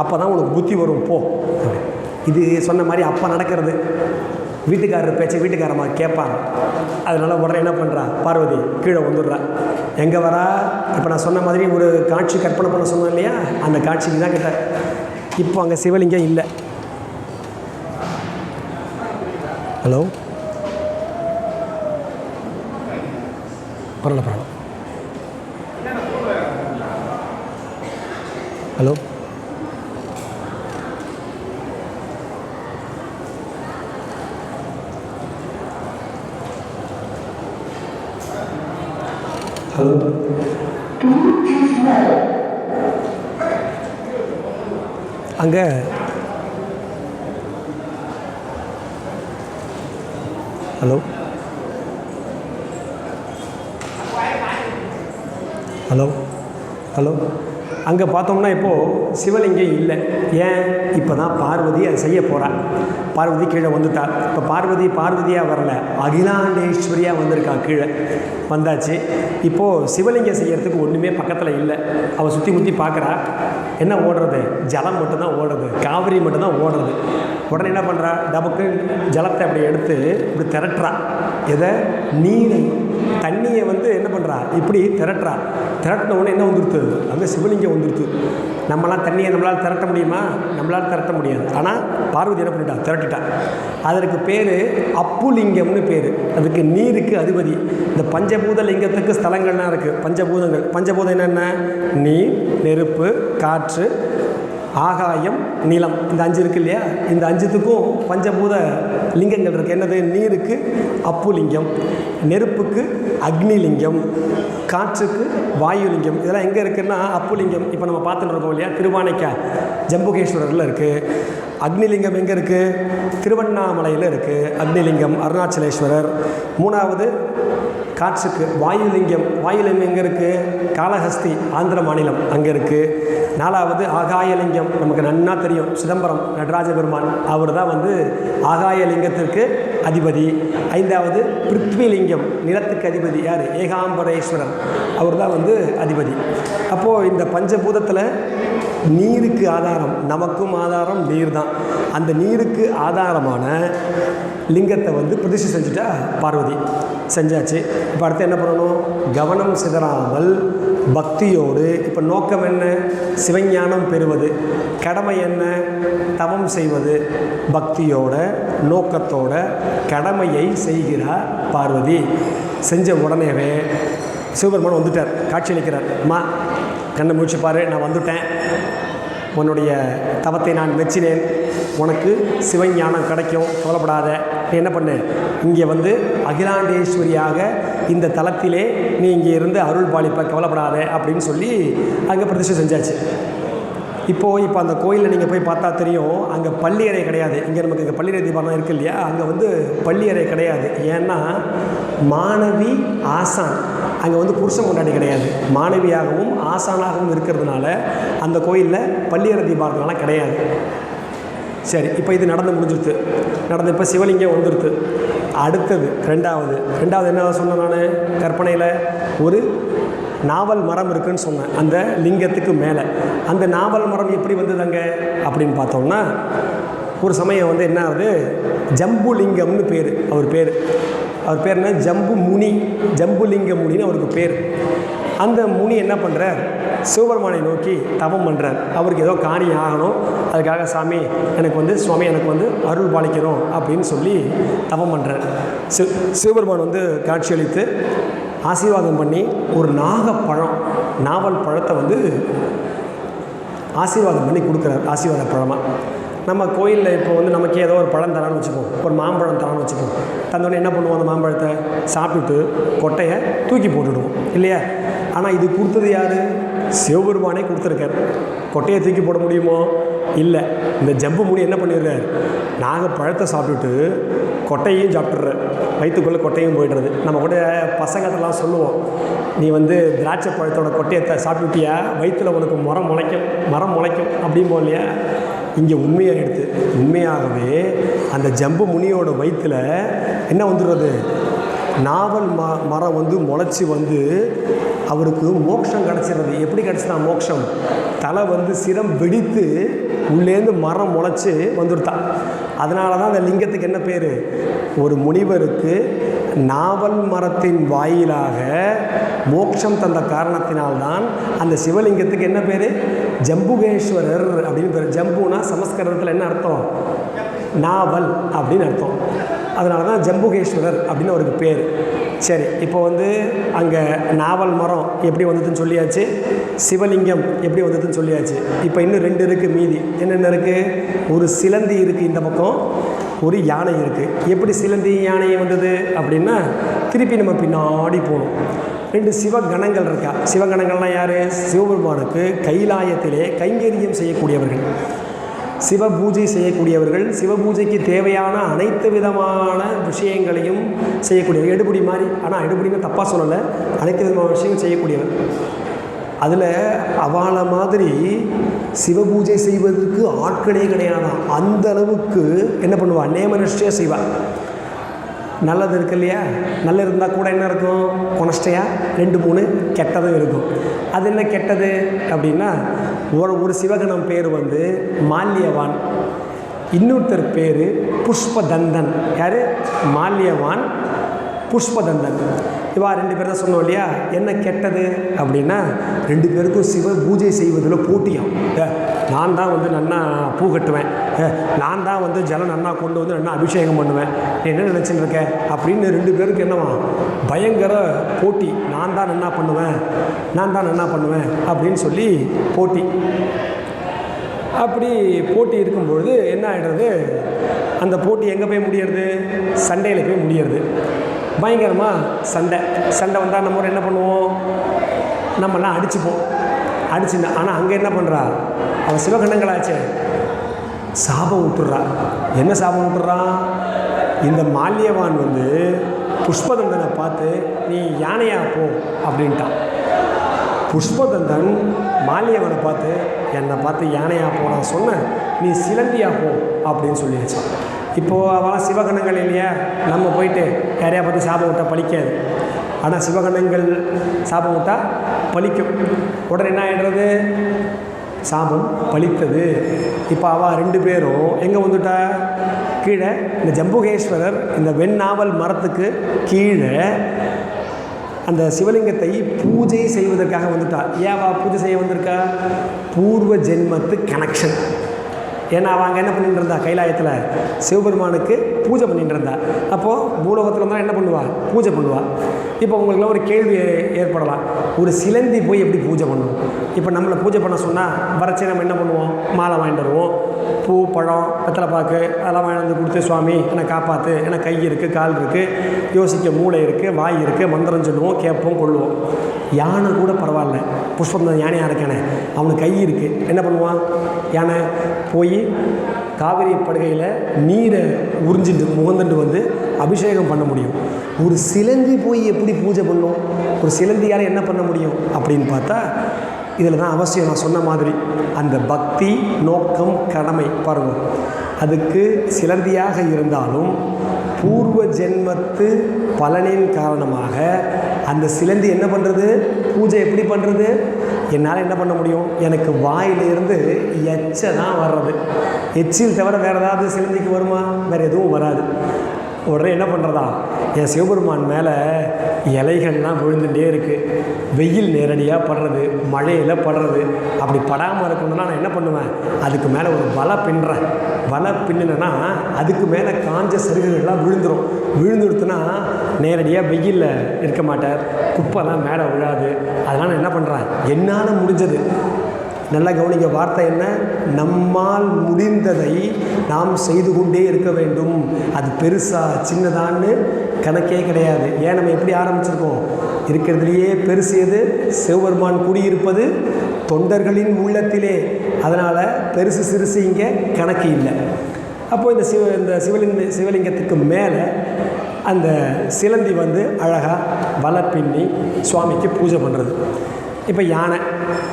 அப்போ தான் உனக்கு புத்தி வரும், போ. இது சொன்ன மாதிரி அப்போ நடக்கிறது. வீட்டுக்காரர் பேச்சை வீட்டுக்காரம்மா கேட்பாங்க. அதனால் உடனே என்ன பண்ணுறா, பார்வதி கீழே வந்துடுறா. எங்கே வரா, இப்போ நான் சொன்ன மாதிரி ஒரு காட்சி கற்பனை பண்ண சொன்னேன் இல்லையா, அந்த காட்சிக்கு தான் கிட்ட. இப்போ அங்கே சிவலிங்கம் இல்லை. ஹலோ, பரவாயில்ல. ஹலோ, ஹலோ, அங்கே ஹலோ ஹலோ ஹலோ அங்கே பார்த்தோம்னா இப்போது சிவலிங்கம் இல்லை. ஏன், இப்போ தான் பார்வதி அதை செய்ய போகிறா. பார்வதி கீழே வந்துட்டா. இப்போ பார்வதியாக வரல, அகிலாண்டேஸ்வரியாக வந்திருக்கா. கீழே வந்தாச்சு. இப்போது சிவலிங்கம் செய்கிறதுக்கு ஒன்றுமே பக்கத்தில் இல்லை. அவள் சுற்றி முற்றி பார்க்குறா. என்ன ஓடுறது, ஜலம் மட்டும்தான் ஓடுறது, காவிரி மட்டும்தான் ஓடுறது. உடனே என்ன பண்ணுறா, டபுக்கு ஜலத்தை அப்படி எடுத்து இப்படி திரட்டுறா. எதை, நீரை, தண்ணியை வந்து என்ன பண்ணுறா, இப்படி திரட்டுறா. திரட்டின உடனே என்ன வந்துடுது, அங்கே சிவலிங்கம் வந்துடுது. நம்மளாம் தண்ணியை நம்மளால் திரட்ட முடியுமா, நம்மளால் திரட்ட முடியாது. ஆனால் பார்வதி என்ன பண்ணிட்டா, திரட்டிட்டா. அதற்கு பேர் அப்புலிங்கம்னு பேர். அதுக்கு நீருக்கு அதிபதி. இந்த பஞ்சபூத லிங்கத்துக்கு ஸ்தலங்கள்லாம் இருக்குது. பஞ்சபூதங்கள், பஞ்சபூதம் என்னென்ன, நீர், நெருப்பு, காற்று, ஆகாயம், நிலம். இந்த 5 இருக்குது இல்லையா. இந்த 5த்துக்கும் பஞ்சபூத லிங்கங்கள் இருக்குது. என்னது, நீருக்கு அப்புலிங்கம், நெருப்புக்கு அக்னிலிங்கம், காற்றுக்கு வாயுலிங்கம். இதெல்லாம் எங்கே இருக்குன்னா அப்புலிங்கம் இப்போ நம்ம பார்த்துட்டு இருக்கோம் இல்லையா, திருவானைக்கா ஜம்புகேஸ்வரரில் இருக்குது. அக்னிலிங்கம் எங்கே இருக்குது, திருவண்ணாமலையில் இருக்குது அக்னிலிங்கம், அருணாச்சலேஸ்வரர். 3வது காற்றுக்கு வாயுலிங்கம். வாயுலிங்கம் எங்கே இருக்குது, காளஹஸ்தி ஆந்திர மாநிலம் அங்கே இருக்குது. 4வது ஆகாயலிங்கம், நமக்கு நன்னா தெரியும், சிதம்பரம் நடராஜ பெருமான், அவர் தான் வந்து ஆகாயலிங்கத்திற்கு அதிபதி. 5வது பிருத்விலிங்கம், நிலத்துக்கு அதிபதி யார், ஏகாம்பரேஸ்வரர், அவர் தான் வந்து அதிபதி. அப்போது இந்த பஞ்சபூதத்தில் நீருக்கு ஆதாரம், நமக்கும் ஆதாரம் நீர் தான். அந்த நீருக்கு ஆதாரமான லிங்கத்தை வந்து பிரதிஷ்டை செஞ்சுட்டா பார்வதி. செஞ்சாச்சு. இப்போ அடுத்து என்ன பண்ணணும், கவனம் சிதறாமல் பக்தியோடு. இப்போ நோக்கம் என்ன, சிவஞானம் பெறுவது. கடமை என்ன, தவம் செய்வது. பக்தியோட நோக்கத்தோட கடமையை செய்கிறார் பார்வதி. செஞ்ச உடனேவே சிவபெருமான் வந்துட்டார், காட்சியளிக்கிறார். அம்மா கண்ணை முழிச்சுப்பார், நான் வந்துட்டேன், உன்னுடைய தவத்தை நான் மெச்சினேன், உனக்கு சிவஞானம் கிடைக்கும், கவலைப்படாத, நீ என்ன பண்ணு, இங்கே வந்து அகிலாண்டேஸ்வரியாக இந்த தலத்திலே நீ இங்கே இருந்து அருள் பாலிப்ப, கவலைப்படாத அப்படின்னு சொல்லி அங்கே பிரதிஷ்டை செஞ்சாச்சு. இப்போ அந்த கோயிலில் நீங்கள் போய் பார்த்தா தெரியும், அங்கே பள்ளியறை கிடையாது. இங்கே நமக்கு இங்கே பள்ளியறை தீபாவளி இருக்குது இல்லையா, அங்கே வந்து பள்ளியறை கிடையாது. ஏன்னா மாணவி ஆசான், அங்கே வந்து புருஷன் கொண்டாடி கிடையாது, மாணவியாகவும் ஆசானாகவும் இருக்கிறதுனால அந்த கோயிலில் பள்ளியறை தீபாவளிலாம் கிடையாது. சரி, இப்போ இது நடந்து முடிஞ்சிருது, நடந்து இப்போ சிவலிங்கம் வந்துடுது. அடுத்தது ரெண்டாவது என்ன சொன்னேன் நான், கற்பனையில் ஒரு நாவல் மரம் இருக்குதுன்னு சொன்னேன் அந்த லிங்கத்துக்கு மேலே. அந்த நாவல் மரம் எப்படி வந்ததுங்க அப்படின்னு பார்த்தோம்னா, ஒரு சமயம் வந்து என்ன ஆகுது, ஜம்புலிங்கம்னு பேர், அவர் பேர் என்ன, ஜம்புலிங்க முனின்னு அவருக்கு பேர். அந்த முனி என்ன பண்ணுறார், சிவபெருமானை நோக்கி தவம் பண்ணுறார். அவருக்கு ஏதோ காரியம் ஆகணும், அதுக்காக சாமி எனக்கு வந்து அருள் பாலிக்கணும் அப்படின்னு சொல்லி தவம் பண்ணுறார். சிவபெருமான் வந்து காட்சியளித்து ஆசீர்வாதம் பண்ணி ஒரு நாவல் பழத்தை வந்து ஆசீர்வாதம் பண்ணி கொடுக்குறார், ஆசீர்வாத பழமாக. நம்ம கோயிலில் இப்போ வந்து நமக்கு ஏதோ ஒரு பழம் தரான்னு வச்சுப்போம், ஒரு மாம்பழம் தரான்னு வச்சுப்போம். தந்தோடனே என்ன பண்ணுவோம், அந்த மாம்பழத்தை சாப்பிட்டுட்டு கொட்டையை தூக்கி போட்டுடுவோம் இல்லையா. ஆனால் இது கொடுத்தது யார், சிவபெருமானே கொடுத்துருக்கார். கொட்டையை தூக்கி போட முடியுமோ, இல்லை. இந்த ஜம்பு முனி என்ன பண்ணிடுறார், நாங்கள் பழத்தை சாப்பிட்டுட்டு கொட்டையும் சாப்பிட்றார், வயிற்றுக்குள்ளே கொட்டையும் போய்டுறது. நம்ம கூட பசங்கள்லாம் சொல்லுவோம், நீ வந்து திராட்சை பழத்தோட கொட்டையை சாப்பிட்டுட்டியா, வயிற்றில் உனக்கு மரம் முளைக்கும் அப்படிம்போம் இல்லையா. இங்கே உண்மையாகவே அந்த ஜம்பு முனியோட வயிற்றில் என்ன வந்துடுறது, நாவல் மரம் வந்து முளைச்சி வந்து அவருக்கு மோட்சம் கிடச்சிடுறது. எப்படி கிடச்சினா மோட்சம், தலை வந்து சிரம் வெடித்து உள்ளேருந்து மரம் முளைச்சி வந்துடுத்தான். அதனால தான் அந்த லிங்கத்துக்கு என்ன பேர், ஒரு முனிவருக்கு நாவல் மரத்தின் வாயிலாக மோட்சம் தந்த காரணத்தினால்தான் அந்த சிவலிங்கத்துக்கு என்ன பேர், ஜம்புகேஸ்வரர் அப்படின்னு பேர். ஜம்புனா சமஸ்கிருதத்தில் என்ன அர்த்தம், நாவல் அப்படின்னு அர்த்தம். அதனால தான் ஜம்புகேஸ்வரர் அப்படின்னு அவருக்கு பேர். சரி, இப்போ வந்து அங்கே நாவல் மரம் எப்படி வந்ததுன்னு சொல்லியாச்சு, சிவலிங்கம் எப்படி வந்ததுன்னு சொல்லியாச்சு. இப்போ இன்னும் 2 இருக்குது மீதி. என்னென்ன இருக்குது, ஒரு சிலந்தி இருக்குது இந்த பக்கம், ஒரு யானை இருக்குது. எப்படி சிலந்தி யானை வந்தது அப்படின்னா, திருப்பி நம்ம பின்னாடி போகணும். 2 சிவகணங்கள் இருக்கா. சிவகணங்கள்லாம் யார், சிவபெருமானுக்கு கைலாயத்திலே கைங்கரியம் செய்யக்கூடியவர்கள், சிவ பூஜை செய்யக்கூடியவர்கள், சிவ பூஜைக்கு தேவையான அனைத்து விதமான விஷயங்களையும் செய்யக்கூடியவர். எடுபடி மாதிரி, ஆனால் எடுபடின்னு தப்பாக சொல்லலை, அனைத்து விதமான விஷயங்கள் செய்யக்கூடியவர். அதில் அவளை மாதிரி சிவ பூஜை செய்வதற்கு ஆட்களே கிடையாதான். அந்த அளவுக்கு என்ன பண்ணுவாள், நேமனிஷ்டையாக செய்வாள். நல்லது இருக்கு இல்லையா, நல்லது இருந்தால் கூட என்ன இருக்கும், கொனஸ்டையாக 2-3 கெட்டதும் இருக்கும். அது என்ன கெட்டது அப்படின்னா, ஒரு சிவகணம் பேர் வந்து மால்யவான், இன்னொருத்தர் பேர் புஷ்பதந்தன். யார், மால்யவான், புஷ்பதந்தன். இவா 2 பேர் தான் சொன்னோம் இல்லையா. என்ன கெட்டது அப்படின்னா, 2 பேருக்கும் சிவ பூஜை செய்வதில் போட்டியாம். நான் தான் வந்து நன்னா பூ கட்டுவேன், நான் தான் வந்து ஜலம் நன்னா கொண்டு வந்து நன்னா அபிஷேகம் பண்ணுவேன், என்ன நினச்சின்னு இருக்க அப்படின்னு 2 பேருக்கு என்னவா பயங்கர போட்டி. நான் தான் நன்னா பண்ணுவேன் அப்படின்னு சொல்லி போட்டி. அப்படி போட்டி இருக்கும்பொழுது என்ன ஆகிடுறது, அந்த போட்டி எங்கே போய் முடியறது, சண்டையில் போய் முடியறது. பயங்கரமாக சண்டை வந்தால் நம்ம என்ன பண்ணுவோம், நம்மலாம் அடிச்சுப்போம். ஆனால் அங்கே என்ன பண்ணுறா, அவன் சிவகணங்களாச்சே, சாபம் விட்டுறா. என்ன சாபம் விட்டுறான், இந்த மால்யவான் வந்து புஷ்பதந்தனை பார்த்து நீ யானையா போ அப்படின்ட்டான். புஷ்பதந்தன் மால்யவனை பார்த்து என்னை பார்த்து யானையா போ, நான் சொன்னேன் நீ சிலந்தியா போ அப்படின்னு சொல்லியாச்சு. இப்போது அவன் சிவகணங்கள் இல்லையா, நம்ம போயிட்டு யாரையா பார்த்து சாபம் விட்டால் பலிக்காது. ஆனால் சிவகணங்கள் சாபம் விட்டால் பலிக்கும். உடனே என்ன ஆகிடுறது, சாபம் பலித்தது. இப்போ அவள் 2 பேரும் எங்கே வந்துட்டா, கீழே இந்த ஜம்புகேஸ்வரர் இந்த வெண்ணாவல் மரத்துக்கு கீழே அந்த சிவலிங்கத்தை பூஜை செய்வதற்காக வந்துட்டா. ஏவா பூஜை செய்ய வந்திருக்கா, பூர்வ ஜென்மத்து கனெக்ஷன். ஏன்னா அவள் அங்கே என்ன பண்ணிட்டு இருந்தா, கைலாயத்தில் சிவபெருமானுக்கு பூஜை பண்ணிட்டு இருந்தா. அப்போது பூலோகத்தில் தான் என்ன பண்ணுவாள், பூஜை பண்ணுவாள். இப்போ உங்களுக்குலாம் ஒரு கேள்வி ஏற்படலாம், ஒரு சிலந்தி போய் எப்படி பூஜை பண்ணும்? இப்போ நம்மளை பூஜை பண்ண சொன்னால் வரச்சே நம்ம என்ன பண்ணுவோம்? மாலை வாங்கிட்டு வருவோம், பூ பழம் வெத்தலை பாக்கு அதெல்லாம் வாங்கி வந்து கொடுத்து, சுவாமி என்னை காப்பாற்று, ஏன்னா கை இருக்குது கால் இருக்குது, யோசிக்க மூளை இருக்குது வாய் இருக்குது, மந்திரம் சொல்லுவோம், கேட்போம் கொள்ளுவோம். யானை கூட பரவாயில்ல, புஷ்பம் யானையாக இருக்கானே அவனுக்கு கை இருக்குது, என்ன பண்ணுவான்? யானை போய் காவிரி படுகையில் நீரை உறிஞ்சிட்டு முகந்துட்டு வந்து அபிஷேகம் பண்ண முடியும். ஒரு சிலந்தி போய் எப்படி பூஜை பண்ணும்? ஒரு சிலந்தியால் என்ன பண்ண முடியும் அப்படின்னு பார்த்தா, இதில் தான் அவசியம் நான் சொன்ன மாதிரி அந்த பக்தி, நோக்கம், கடமை பாருங்கள். அதுக்கு சிலந்தியாக இருந்தாலும் பூர்வ ஜென்மத்து பலனின் காரணமாக அந்த சிலந்தி என்ன பண்ணுறது? பூஜை எப்படி பண்ணுறது? என்னால் என்ன பண்ண முடியும்? எனக்கு வாயிலிருந்து எச்ச தான் வர்றது, எச்சில் தவிர வேறு ஏதாவது சிலந்திக்கு வருமா? வேறு எதுவும் வராது. உடனே என்ன பண்ணுறதா, என் சிவபெருமான் மேலே இலைகள்லாம் விழுந்துகிட்டே இருக்குது, வெயில் நேரடியாக படுறது, மழையில் படுறது, அப்படி படாமல் இருக்கணும்னா நான் என்ன பண்ணுவேன்? அதுக்கு மேலே ஒரு வலை பின்னுறேன். வலை பின்னுனா அதுக்கு மேலே காஞ்ச சருகுகள்லாம் விழுந்துடுத்துனா நேரடியாக வெயிலில் இருக்க மாட்டார், குப்பைலாம் மேலே விழாது. அதனால் நான் என்ன பண்ணுறேன்? என்னால் முடிஞ்சது, நல்லா கவனிக்க, வார்த்தை என்ன? நம்மால் முடிந்ததை நாம் செய்து கொண்டே இருக்க வேண்டும். அது பெருசா சின்னதான்னு கணக்கே கிடையாது. ஏன் நம்ம எப்படி ஆரம்பிச்சிருக்கோம்? இருக்கிறதுலையே பெருசு எது? சிவபெருமான் குடியிருப்பது தொண்டர்களின் உள்ளத்திலே. அதனால் பெருசு சிறுசு இங்கே கணக்கு இல்லை. அப்போது இந்த சிவலிங்கத்துக்கு மேலே அந்த சிலந்தி வந்து அழகாக வலை பின்னி சுவாமிக்கு பூஜை பண்ணுறது. இப்போ யானை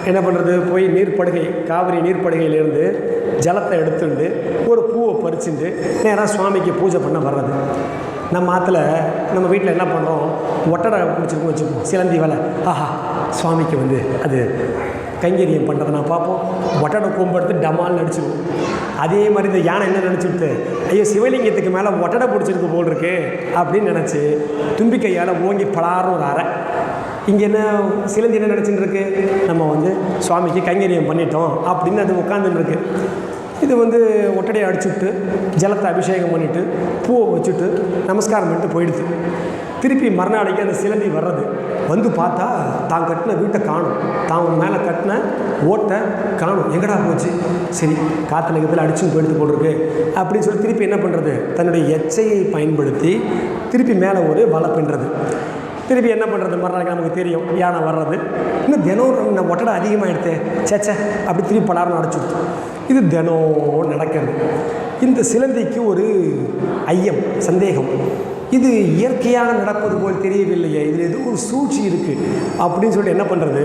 என்ன பண்ணுறது? போய் நீர்ப்படுகை, காவிரி நீர்ப்படுகையிலேருந்து ஜலத்தை எடுத்துட்டு ஒரு பூவை பறிச்சுட்டு நேராக சுவாமிக்கு பூஜை பண்ண வர்றது. நம்ம ஆற்றுல நம்ம வீட்டில் என்ன பண்ணுறோம்? ஒட்டடை பிடிச்சிருக்கோம் வச்சுப்போம், சிலந்தி வலை. ஆஹா, சுவாமிக்கு வந்து அது கைங்கரியம் பண்ணுறதை நான் பார்ப்போம், ஒட்டடை கொம்பெடுத்து டமால்னு அடிச்சிடுவோம். அதே மாதிரி இந்த யானை என்ன நினச்சிவிட்டு, ஐயோ சிவலிங்கத்துக்கு மேலே ஒட்டடை பிடிச்சிருக்கு போல் இருக்கு அப்படின்னு நினச்சி தும்பிக்கையால் ஓங்கி பலாரும் ஒரு அறை. இங்கே என்ன சிலந்தி என்ன நினச்சின்னு இருக்கு? நம்ம வந்து சுவாமிக்கு கைங்கரியம் பண்ணிட்டோம் அப்படின்னு அது உட்காந்துருக்கு. இது வந்து ஒட்டடையை அடிச்சுட்டு ஜலத்தை அபிஷேகம் பண்ணிவிட்டு பூவை வச்சுட்டு நமஸ்காரம் பண்ணிட்டு போயிடுது. திருப்பி மறுநாளைக்கு அந்த சிலந்தி வர்றது, வந்து பார்த்தா தான் கட்டின வீட்டை காணும், தான் மேலே கட்டின ஓட்டை காணும், எங்கடா போச்சு? சரி, காற்றுல இதில் அடிச்சுன்னு போயிடுது போட்டிருக்கு அப்படின்னு சொல்லி திருப்பி என்ன பண்ணுறது? தன்னுடைய எச்சையை பயன்படுத்தி திருப்பி மேலே ஒரு வலை பின்னுறது. திருப்பி என்ன பண்ணுறது? மறுநாளைக்கு நமக்கு தெரியும் யானை வர்றது. இன்னும் தினம் நம்ம ஒட்டடை அதிகமாகிடுது, சேச்சே அப்படி திருப்பி பலாரம் அடைச்சிடுது. இது தினம் நடக்கிறது. இந்த சிலந்திக்கு ஒரு ஐயம், சந்தேகம், இது இயற்கையாக நடப்பது போல் தெரியவில்லையே, இதில் ஏதோ ஒரு சூழ்ச்சி இருக்குது அப்படின்னு சொல்லிட்டு என்ன பண்ணுறது?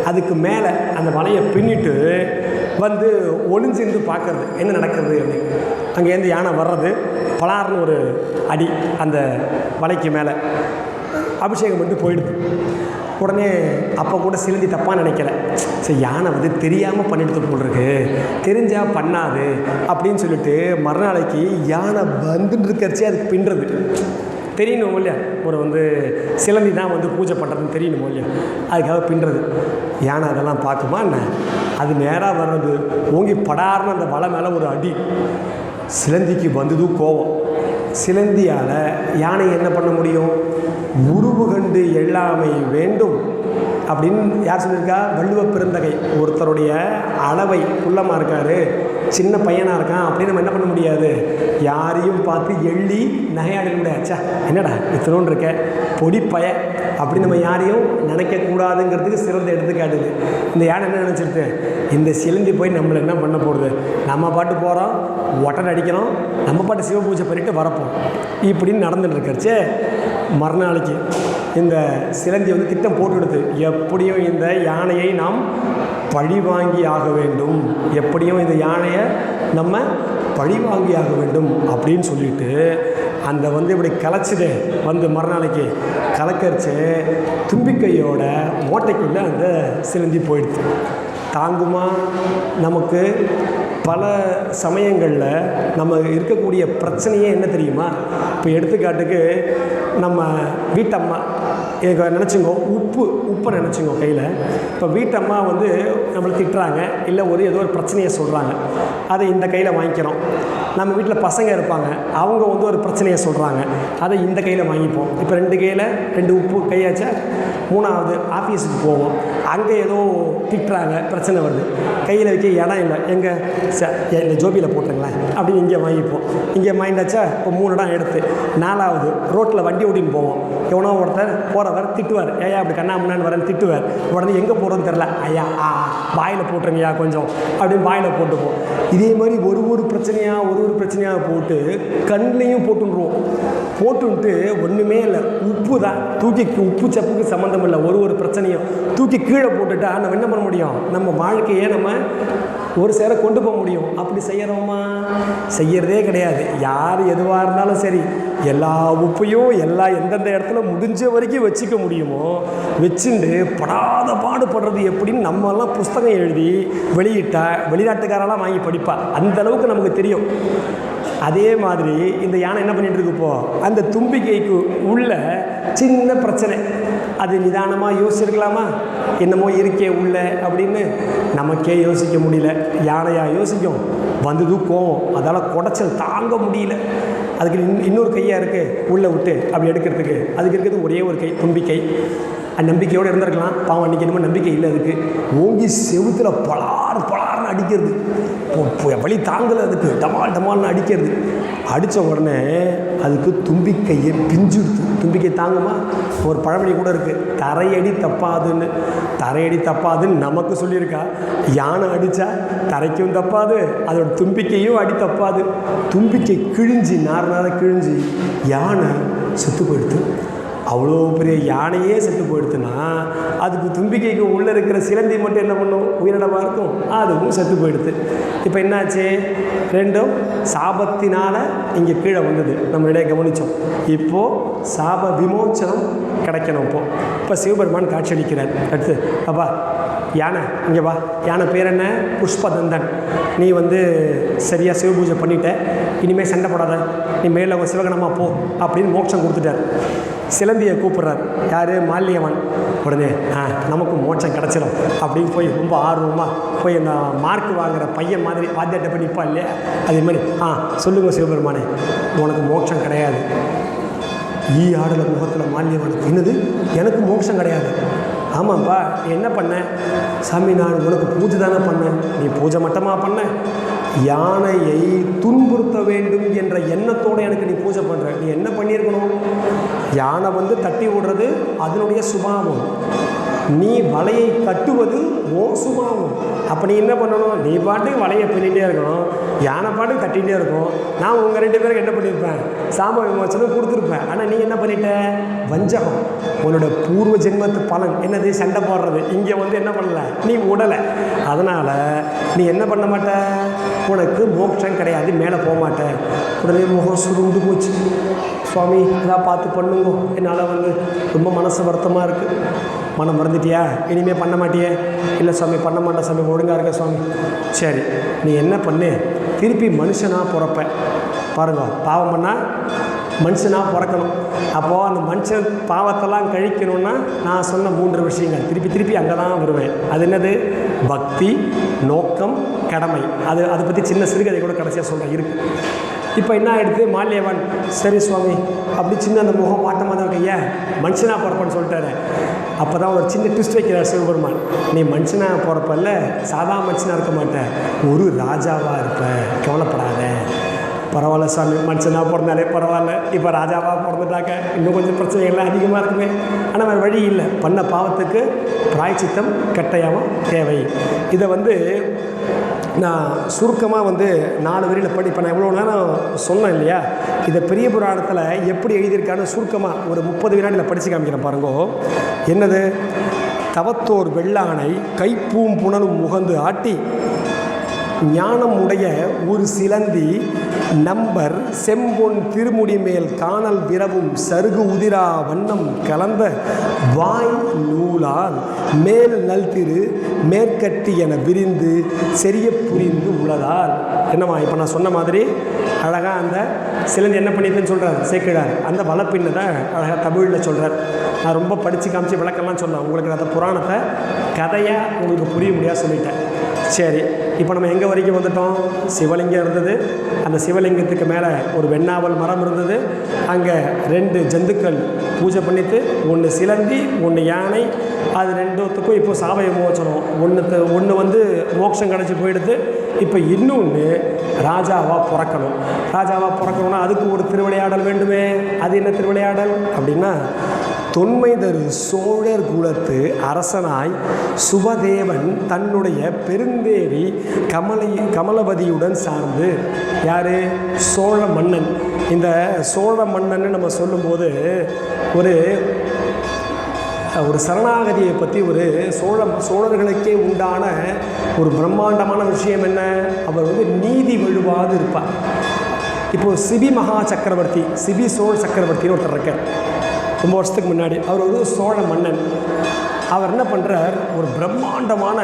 அதுக்கு மேலே அந்த வலையை பின்னிட்டு வந்து ஒளிஞ்சிருந்து பார்க்கறது என்ன நடக்கிறது அப்படின்னு. அங்கேருந்து யானை வர்றது, பலார்னு ஒரு அடி அந்த வலைக்கு மேலே அபிஷேகம் பண்ணிட்டு போயிடுது. உடனே அப்போ கூட சிலந்தி தப்பாக நினைக்கல, சரி யானை வந்து தெரியாமல் பண்ணிட்டு போட்டிருக்கு, தெரிஞ்சால் பண்ணாது அப்படின்னு சொல்லிட்டு மறுநாளைக்கு யானை வந்துட்டு இருக்கிறச்சே அதுக்கு பின்னுறது. தெரியணும் இல்லையா, ஒரு வந்து சிலந்தி தான் வந்து பூஜை பண்ணுறதுன்னு தெரியணும் இல்லையா, அதுக்காக பின்னுறது. யானை அதெல்லாம் பார்க்குமா என்ன? அது நேராக வர்றது, ஓங்கி படார்னு அந்த வலை மேலே ஒரு அடி. சிலந்திக்கு வந்ததும் கோபம். சிலந்தியால் யானை என்ன பண்ண முடியும்? உருவு கண்டு எல்லாமை வேண்டும் அப்படின்னு யார் சொல்லியிருக்கா? வள்ளுவ பெருந்தகை. ஒருத்தருடைய அளவை குள்ளமாக இருக்கார், சின்ன பையனாக இருக்கான் அப்படின்னு நம்ம என்ன பண்ண முடியாது? யாரையும் பார்த்து எள்ளி நகையாட முடியாச்சா, என்னடா இத்தனோன்னு இருக்க பொடி பய அப்படி நம்ம யாரையும் நினைக்கக்கூடாதுங்கிறதுக்கு சிறந்த எடுத்துக்காட்டுது. இந்த யானை என்ன நினச்சிருக்கு? இந்த சிலந்தி போய் நம்மளை என்ன பண்ண போடுது? நம்ம பாட்டு போகிறோம், ஒட்டடை அடிக்கிறோம், நம்ம பாட்டு சிவ பூஜை பண்ணிட்டு வரப்போம் இப்படின்னு நடந்துட்டு இருக்கச்சே மறுநாளைக்கு இந்த சிலந்தி வந்து திட்டம் போட்டுவிடுது, எப்படியும் இந்த யானையை நாம் பழி வாங்கி ஆக வேண்டும், எப்படியும் இந்த யானையை நம்ம பழி வாங்கி ஆக வேண்டும் அப்படின்னு சொல்லிட்டு அந்த வந்து இப்படி கலைச்சிட்டு வந்து மறுநாளைக்கு கலக்கரிச்சு தும்பிக்கையோட ஓட்டைக்குள்ளே அந்த சிலந்தி போயிடுது. தாங்குமா? நமக்கு பல சமயங்களில் நம்ம இருக்கக்கூடிய பிரச்சனையே என்ன தெரியுமா? இப்போ எடுத்துக்காட்டுக்கு நம்ம வீட்டம்மா நினச்சிங்கோ, உப்பை நினச்சிங்கோ கையில். இப்போ வீட்டம்மா வந்து நம்மளை திட்டுறாங்க, இல்லை ஏதோ ஒரு பிரச்சனையை சொல்கிறாங்க, அதை இந்த கையில் வாங்கிக்கிறோம். நம்ம வீட்டில் பசங்க இருப்பாங்க, அவங்க வந்து ஒரு பிரச்சனையை சொல்கிறாங்க, அதை இந்த கையில் வாங்கிப்போம். இப்போ 2 கையில் 2 உப்பு கையாச்சா, 3வது ஆஃபீஸுக்கு போவோம், அங்கே ஏதோ திட்டுறாங்க, பிரச்சனை வருது, கையில் வைக்க இடம் இல்லை, எங்கே இந்த ஜோபியில் போட்டுருங்களேன் அப்படின்னு இங்கே வாங்கிப்போம். இங்கே வாங்கிட்டாச்சா, இப்போ 3 இடம் எடுத்து 4வது ரோட்டில் வண்டி ஓட்டின்னு போவோம், எவனோ ஒருத்தர் போகிறவர் திட்டுவார், ஏயா அப்படி கண்ணா முன்னான்னு வரேன்னு திட்டுவார். உடனே எங்கே போகிறோன்னு தெரில, ஐயா வாயில் போட்டுருங்கய்யா கொஞ்சம் அப்படின்னு வாயில் போட்டுப்போம். இதே மாதிரி ஒரு பிரச்சனையாக போட்டு கண்ணிலையும் போட்டுருவோம். போட்டுன்ட்டு ஒன்றுமே இல்லை, உப்பு தான் தூக்கி, உப்பு சப்புக்கு சம்மந்தம் இல்லை, ஒரு பிரச்சனையும் தூக்கி கீழே போட்டுட்டா நம்ம என்ன பண்ண முடியும், நம்ம வாழ்க்கையை நம்ம ஒரு சேர கொண்டு போக முடியும். அப்படி செய்கிறோமா? செய்கிறதே கிடையாது. யார் எதுவாக இருந்தாலும் சரி, எல்லா உப்பையும் எந்தெந்த இடத்துல முடிஞ்ச வரைக்கும் வச்சுக்க முடியுமோ வச்சுட்டு படாத பாடுபடுறது எப்படின்னு நம்மெல்லாம் புஸ்தகம் எழுதி வெளியிட்டா வெளிநாட்டுக்காரெல்லாம் வாங்கி படிப்பா, அந்தளவுக்கு நமக்கு தெரியும். அதே மாதிரி இந்த யானை என்ன பண்ணிகிட்டு இருக்குப்போ, அந்த தும்பிக்கைக்கு உள்ள சின்ன பிரச்சனை, அது நிதானமாக யோசிச்சிருக்கலாமா, என்னமோ இருக்கே உள்ள அப்படின்னு நமக்கே யோசிக்க முடியல. யானையாக யோசிக்கும், வந்தது கோவம், அதால் குடைச்சல் தாங்க முடியல, அதுக்கு இன்னொரு கையாக இருக்குது உள்ளே விட்டு அப்படி எடுக்கிறதுக்கு, அதுக்கு இருக்கிறது ஒரே ஒரு கை, தும்பிக்கை. நம்பிக்கையோடு இருந்திருக்கலாம், பாவம் அன்றைக்கி என்னமோ நம்பிக்கை இல்லை, அதுக்கு ஓங்கி செவுத்தில் பலார்னு அடிக்கிறது, வழி தாங்கலை, அதுக்கு டமால்னு அடிக்கிறது. அடித்த உடனே அதுக்கு தும்பிக்கையை பிஞ்சுடுது. தும்பிக்கை தாங்குமா? ஒரு பழமொழி கூட இருக்குது, தரையடி தப்பாதுன்னு நமக்கு சொல்லியிருக்கா. யானை அடித்தா தரைக்கும் தப்பாது, அதோட தும்பிக்கையும் அடி தப்பாது. தும்பிக்கை கிழிஞ்சி நார் கிழிஞ்சி யானை செத்து போயிடுது. அவ்வளோ பெரிய யானையே செத்து போயிடுதுன்னா அதுக்கு தும்பிக்கைக்கு உள்ளே இருக்கிற சிலந்தி மட்டும் என்ன பண்ணும், உயிரினமாக இருக்கும், அதுவும் செத்து போயிடுது. இப்போ என்னாச்சு, ரெண்டும் சாபத்தினால் இங்கே கீழே வந்தது, நம்ம இடையே கவனித்தோம். இப்போது சாப விமோச்சனம் கிடைக்கணும். இப்போ சிவபெருமான் காட்சியளிக்கிறார். அடுத்து அப்பா யானை இங்கே வா, யானை பேர் என்ன, புஷ்பதந்தன், நீ வந்து சரியாக சிவ பூஜை பண்ணிட்ட, இனிமேல் சண்டை போடாத, நீ மேலே சிவகணமாக போ அப்படின்னு மோட்சம் கொடுத்துட்டார். சிலந்தியை கூப்பிட்றார், யார், மால்யவன். உடனே நமக்கு மோட்சம் கிடச்சிடும் அப்படின்னு போய் ரொம்ப ஆர்வமாக போய் அந்த மார்க் வாங்குகிற பையன் மாதிரி வாத்தியாட்ட பண்ணி நிற்பா இல்லையா, அதே மாதிரி சொல்லுங்கள் சிவபெருமானே, உனக்கு மோட்சம் கிடையாது. ஆடல முகத்தில் மால்யவனுக்கு, என்னது எனக்கு மோட்சம் கிடையாது? ஆமாப்பா, நீ என்ன பண்ண? சாமி, நான் உனக்கு பூஜை தானே பண்ணேன். நீ பூஜை மட்டமாக பண்ண? யானையை துன்புறுத்த வேண்டும் என்ற எண்ணத்தோடு எனக்கு நீ பூஜை பண்ணுற. நீ என்ன பண்ணியிருக்கணும், யானை வந்து தட்டி விடுறது அதனுடைய சுபாவம், நீ வலையை கட்டுவது ஓ சுபாவம். அப்போ நீ என்ன பண்ணணும், நீ பாட்டுக்கு வலையை பின்னிகிட்டே இருக்கணும், யானை பாட்டுக்கு கட்டிகிட்டே இருக்கும். நான் உங்கள் 2 பேருக்கு என்ன பண்ணியிருப்பேன், சாப விமோச்சனம் கொடுத்துருப்பேன். ஆனால் நீ என்ன பண்ணிட்ட, வஞ்சகம், உன்னோட பூர்வ ஜென்மத்து பலன் என்னது, சண்டை போடுறது. இங்கே வந்து என்ன பண்ணலை, நீ உடலை, அதனால் நீ என்ன பண்ண மாட்ட, உனக்கு மோட்சம் கிடையாது, மேலே போக மாட்டேன். உடனே முகம் சுருண்டு போச்சு. சுவாமி இதாக பார்த்து பண்ணுங்க, என்னால் வந்து ரொம்ப மனசு வருத்தமாக இருக்குது. மனம் மறந்துட்டியா, இனிமேல் பண்ண மாட்டியே? இல்லை சுவாமி, பண்ண மாட்டேன் சுவாமி, ஒழுங்காக இருக்க சுவாமி. சரி, நீ என்ன பண்ணு, திருப்பி மனுஷனாக பிறப்ப பாருங்க, பாவம் பண்ணால் மனுஷனாக பிறக்கணும். அப்போது அந்த மனுஷன் பாவத்தெல்லாம் கழிக்கணும்னா நான் சொன்ன 3 விஷயங்கள் திருப்பி அங்கே தான் வருவேன். அது என்னது, பக்தி, நோக்கம், கடமை. அதை பற்றி சின்ன சிறுகதை கூட கடைசியாக சொல்கிறேன் இருக்குது. இப்போ என்ன ஆகிடுது, மால்யவன் சரி சுவாமி அப்படி சின்ன அந்த முகம் மாட்டமாக தான் இருக்க, ஏன் மனுஷனாக பிறப்பன்னு சொல்லிட்டாரு. அப்போ தான் ஒரு சின்ன ட்விஸ்ட் வைக்கிறார் சிவபெருமான், நீ மனுஷனாக போகிறப்பல்ல சாதா மனுஷனாக இருக்க மாட்டேன், ஒரு ராஜாவாக இருப்ப, கவலைப்படாத. பரவாயில்ல சாமி, மனுஷனாக பிறந்தாலே பரவாயில்ல, இப்போ ராஜாவாக பிறந்துட்டாக்க இன்னும் கொஞ்சம் பிரச்சனைகள்லாம் அதிகமாக இருக்குமே. ஆனால் வேறு வழி இல்லை, பண்ண பாவத்துக்கு பிராயச்சித்தம் கட்டாயமாக தேவை. இதை வந்து நான் சுருக்கமாக வந்து 4 வரியில் படிப்பேன். நான் எவ்வளோ நேரம் சொன்னேன் இல்லையா, இதை பெரிய புராணத்தில் எப்படி எழுதியிருக்கான்னு சுருக்கமாக ஒரு 30 வினாடியில் படித்து காமிக்கிறேன் பாருங்கோ. என்னது, தவத்தோர் வெள்ளானை கைப்பூம் புனலும் முகந்து ஆட்டி ஞானம் உடைய ஒரு சிலந்தி நம்பர் செம்பொன் திருமுடி மேல் காணல் விரவும் சருகு உதிரா வண்ணம் கலந்த வாய் நூலால் மேல் நல்திரு மேற்கட்டி என விரிந்து செறிய புரிந்து உள்ளதால். என்னம்மா, இப்போ நான் சொன்ன மாதிரி அழகாக அந்த சிலந்தி என்ன பண்ணிட்டுன்னு சொல்கிறார் சேக்கிழார், அந்த வளப்பின்னு தான் அழகாக தமிழில் சொல்கிறார். நான் ரொம்ப படித்து காமிச்சு விளக்கெல்லாம் சொன்னேன் உங்களுக்கு, அந்த புராணத்தை கதையாக உங்களுக்கு புரிய முடியாது சொல்லிட்டேன். சரி, இப்போ நம்ம எங்கே வரைக்கும் வந்துட்டோம்? சிவலிங்கம் இருந்தது, அந்த சிவலிங்கத்துக்கு மேலே ஒரு வெண்ணாவல் மரம் இருந்தது. அங்கே 2 ஜந்துக்கள் பூஜை பண்ணிட்டு, ஒன்று சிலந்தி, ஒன்று யானை. அது 2த்துக்கும் இப்போ சாப விமோச்சனம். ஒன்று வந்து மோட்சம் கிடச்சி போயிடுது. இப்போ இன்னொன்று ராஜாவாக பிறக்கணும். ராஜாவாக பிறக்கணும்னா அதுக்கு ஒரு திருவிளையாடல் வேண்டுமே. அது என்ன திருவிளையாடல் அப்படின்னா, தொன்மை தரு சோழர் குலத்து அரசனாய் சுபதேவன் தன்னுடைய பெருந்தேவி கமலவதியுடன் சார்ந்து, யார்? சோழ மன்னன். இந்த சோழ மன்னன் நம்ம சொல்லும்போது ஒரு சரணாகதியை பற்றி ஒரு சோழர்களுக்கே உண்டான ஒரு பிரம்மாண்டமான விஷயம் என்ன? அவர் வந்து நீதி வழுவாது இருப்பார். இப்போது சிபி மகா சக்கரவர்த்தி, சிபி சோழ சக்கரவர்த்தின்னு ஒருத்தர் இருக்கார். ரொம்ப வருஷத்துக்கு முன்னாடி அவர் ஒரு சோழ மன்னன். அவர் என்ன பண்ணுறார்? ஒரு பிரம்மாண்டமான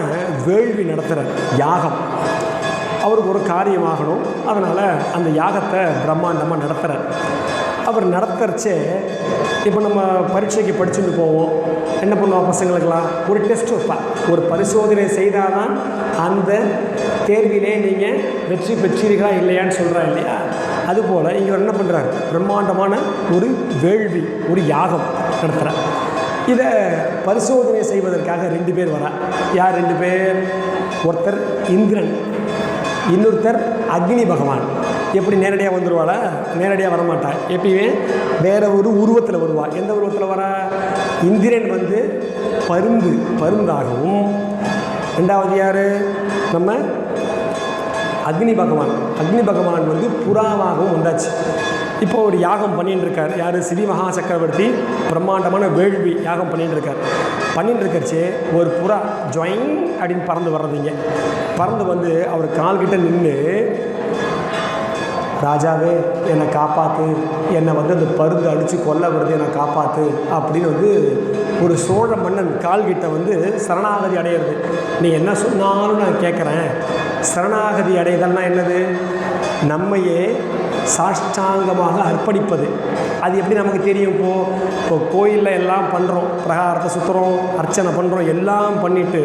வேள்வி நடத்துகிறார், யாகம். அவருக்கு ஒரு காரியமாகணும், அதனால் அந்த யாகத்தை பிரம்மாண்டமாக நடத்துகிறார். அவர் நடத்துறச்சே இப்போ நம்ம பரீட்சைக்கு படிச்சுட்டு போவோம். என்ன பண்ணுவோம்? பசங்களுக்கெல்லாம் ஒரு டெஸ்ட் வைப்பேன். ஒரு பரிசோதனை செய்தால் தான் அந்த தேர்விலே நீங்கள் வெற்றி பெற்றீர்களா இல்லையான்னு சொல்கிறா இல்லையா? அதுபோல் இங்கே என்ன பண்ணுறாரு? பிரம்மாண்டமான ஒரு வேள்வி, ஒரு யாகம் நடத்துகிறார். இதை பரிசோதனை செய்வதற்காக 2 பேர் வரா. யார் 2 பேர்? ஒருத்தர் இந்திரன், இன்னொருத்தர் அக்னி பகவான். எப்படி நேரடியாக வந்துடுவாளா? நேரடியாக வரமாட்டாள். எப்பயுமே வேறு ஒரு உருவத்தில் வருவாள். எந்த உருவத்தில் வரா? இந்திரன் வந்து பருந்தாகவும், 2வது யார்? நம்ம அக்னி பகவான். அக்னி பகவான் வந்து புறாவாகவும் வந்தாச்சு. இப்போ ஒரு யாகம் பண்ணின்னு இருக்கார். யார்? சிவி மகா சக்கரவர்த்தி பிரம்மாண்டமான வேள்வி யாகம் பண்ணிட்டு இருக்கார். பண்ணிட்டு இருக்கச்சு ஒரு புறா ஜொயின் அப்படின்னு பறந்து வர்றதுங்க. பறந்து வந்து அவர் கால்கிட்ட நின்று, ராஜாவே என்னை காப்பாற்று, என்னை வந்து அந்த பருந்து அடித்து கொல்ல வருது, என்னை காப்பாற்று அப்படின்னு வந்து ஒரு சோழ மன்னன் கால்கிட்ட வந்து சரணாகதி அடையிறது. நீ என்ன சொன்னாலும் நான் கேட்குறேன். சரணாகதி அடைதல்னா என்னது? நம்மையே சாஷ்டாங்கமாக அர்ப்பணிப்பது. அது எப்படி நமக்கு தெரியும்? இப்போ கோயிலில் எல்லாம் பண்ணுறோம், பிரகாரத்தை சுற்றுறோம், அர்ச்சனை பண்ணுறோம், எல்லாம் பண்ணிவிட்டு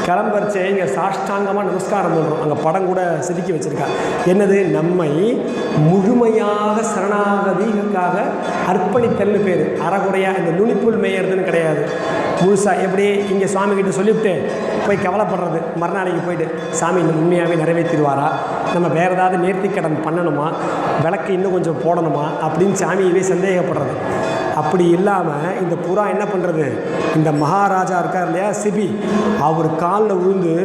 கிளம்பரிச்சே இங்கே சாஷ்டாங்கமாக நமஸ்காரம் பண்ணுறோம். அங்கே படம் கூட செதுக்கி வச்சுருக்கா. என்னது? நம்மை முழுமையாக சரணாகதிக்காக அர்ப்பணித்தல்னு பேர். அறகுறையாக இந்த நுனிப்புள் மேயறதுன்னு கிடையாது. முழுசாக எப்படி இங்கே சுவாமிகிட்ட சொல்லிவிட்டு போய் கவலைப்படுறது, மறுநாளைக்கு போயிட்டு சாமி இந்த உண்மையாகவே நிறைவேற்றிடுவாரா, நம்ம வேறு ஏதாவது நேர்த்திக்கடன் பண்ணணுமா, விளக்கு இன்னும் கொஞ்சம் போடணுமா அப்படின்னு சாமியவே சந்தேகப்படுறது. அப்படி இல்லாமல் இந்த புறா என்ன பண்ணுறது? இந்த மகாராஜா இருக்கார் இல்லையா, சிபி, அவர் காலில் விழுந்து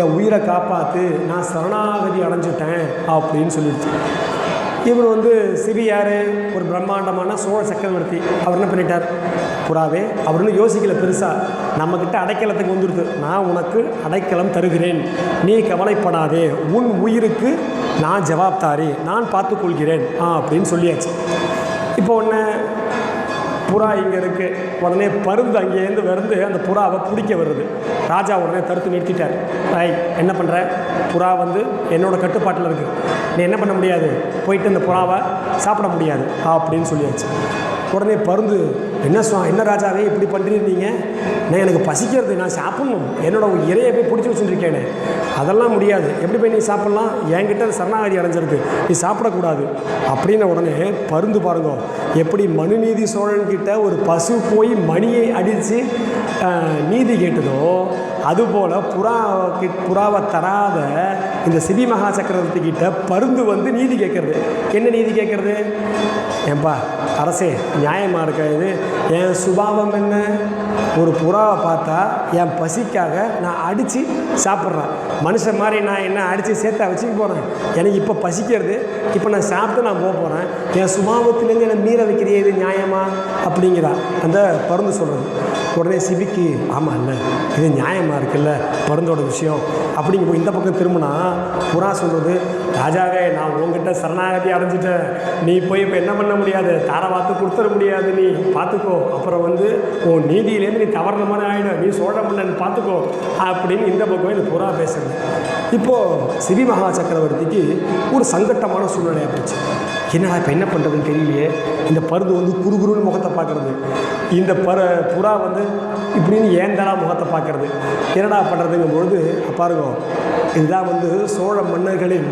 என் உயிரை காப்பாற்று, நான் சரணாகதி அடைஞ்சிட்டேன் அப்படின்னு சொல்லிடுச்சு. இவர் வந்து சிபி யார்? ஒரு பிரம்மாண்டமான சோழ சக்கரவர்த்தி. அவர் என்ன பண்ணிட்டார்? புறாவே அவர் இன்னும் யோசிக்கல பெருசாக. நம்மக்கிட்ட அடைக்கலத்துக்கு வந்துடுது. நான் உனக்கு அடைக்கலம் தருகிறேன், நீ கவலைப்படாதே, உன் உயிருக்கு நான் ஜவாப்தாரி, நான் பார்த்துக்கொள்கிறேன் அப்படின்னு சொல்லியாச்சு. இப்போ ஒன்று புறா இங்கே இருக்குது. உடனே பருந்து அங்கேருந்து வருது, அந்த புறாவை பிடிக்க வருது. ராஜா உடனே தடுத்து நிறுத்திட்டார். என்ன பண்ணுற? புறா வந்து என்னோட கட்டுப்பாட்டில் இருக்குது, நீ என்ன பண்ண முடியாது, போயிட்டு அந்த புறாவை சாப்பிட முடியாது அப்படின்னு சொல்லியாச்சு. உடனே பருந்து, என்ன ராஜாவே இப்படி பண்ணுறீங்க? நான் எனக்கு பசிக்கிறது, நான் சாப்பிட்ணும், என்னோட இறையை போய் பிடிச்சி வச்சுருக்கேனே, அதெல்லாம் முடியாது, எப்படி போய் நீ சாப்பிட்லாம், என்கிட்ட சரணாகதி அடைஞ்சிருக்கு, நீ சாப்பிடக்கூடாது அப்படின்னு. உடனே பருந்து பாருங்க, எப்படி மனுநீதி சோழன்கிட்ட ஒரு பசு போய் மணியை அடித்து நீதி கேட்டதோ, அதுபோல் புறாவை தராத இந்த சிபி மகா சக்கரவர்த்தி கிட்ட பருந்து வந்து நீதி கேட்குறது. என்ன நீதி கேட்குறது? ஏன்பா அரசே, நியாயமாக இருக்கா இது? என் சுபாவம் என்ன? ஒரு புறாவை பார்த்தா என் பசிக்காக நான் அடித்து சாப்பிட்றேன். மனுஷன் மாதிரி நான் என்ன அடித்து சேர்த்தா வச்சுக்க போகிறேன்? எனக்கு இப்போ பசிக்கிறது, இப்போ நான் சாப்பிட்டு நான் போக போகிறேன், என் சுபாவத்திலேருந்து என்னை மீற வைக்கிறியே, இது நியாயமா அப்படிங்கிறா அந்த பருந்து சொல்கிறது. உடனே சிபிக்கு, ஆமாம் இல்லை, இது நியாயமாக இருக்குல்ல பருந்தோட விஷயம் அப்படிங்க. இந்த பக்கம் திரும்பினா புறா சொல்கிறது, ராஜாவே நான் உங்ககிட்ட சரணாகதி அடைஞ்சிட்டேன், நீ போய் இப்போ என்ன பண்ண முடியாது, தாரவாத்து கொடுத்துட முடியாது, நீ பார்த்துக்கோ, அப்புறம் வந்து உன் நீதியிலேருந்து நீ தவறுன மாதிரி ஆகிடும், நீ சோழ மன்னன் பார்த்துக்கோ அப்படின்னு இந்த பக்கம் இந்த புறா பேசுகிறது. இப்போது சிபி மகா சக்கரவர்த்திக்கு ஒரு சங்கட்டமான சூழ்நிலையாக போச்சு. என்னடா இப்போ என்ன பண்ணுறதுன்னு தெரியலையே. இந்த பருந்து வந்து குறுகுறுன்னு முகத்தை பார்க்குறது, இந்த புறா வந்து இப்படின்னு ஏந்தலா முகத்தை பார்க்குறது, என்னடா பண்ணுறதுங்கும் பொழுது பாருங்க, இதுதான் வந்து சோழ மன்னர்களின்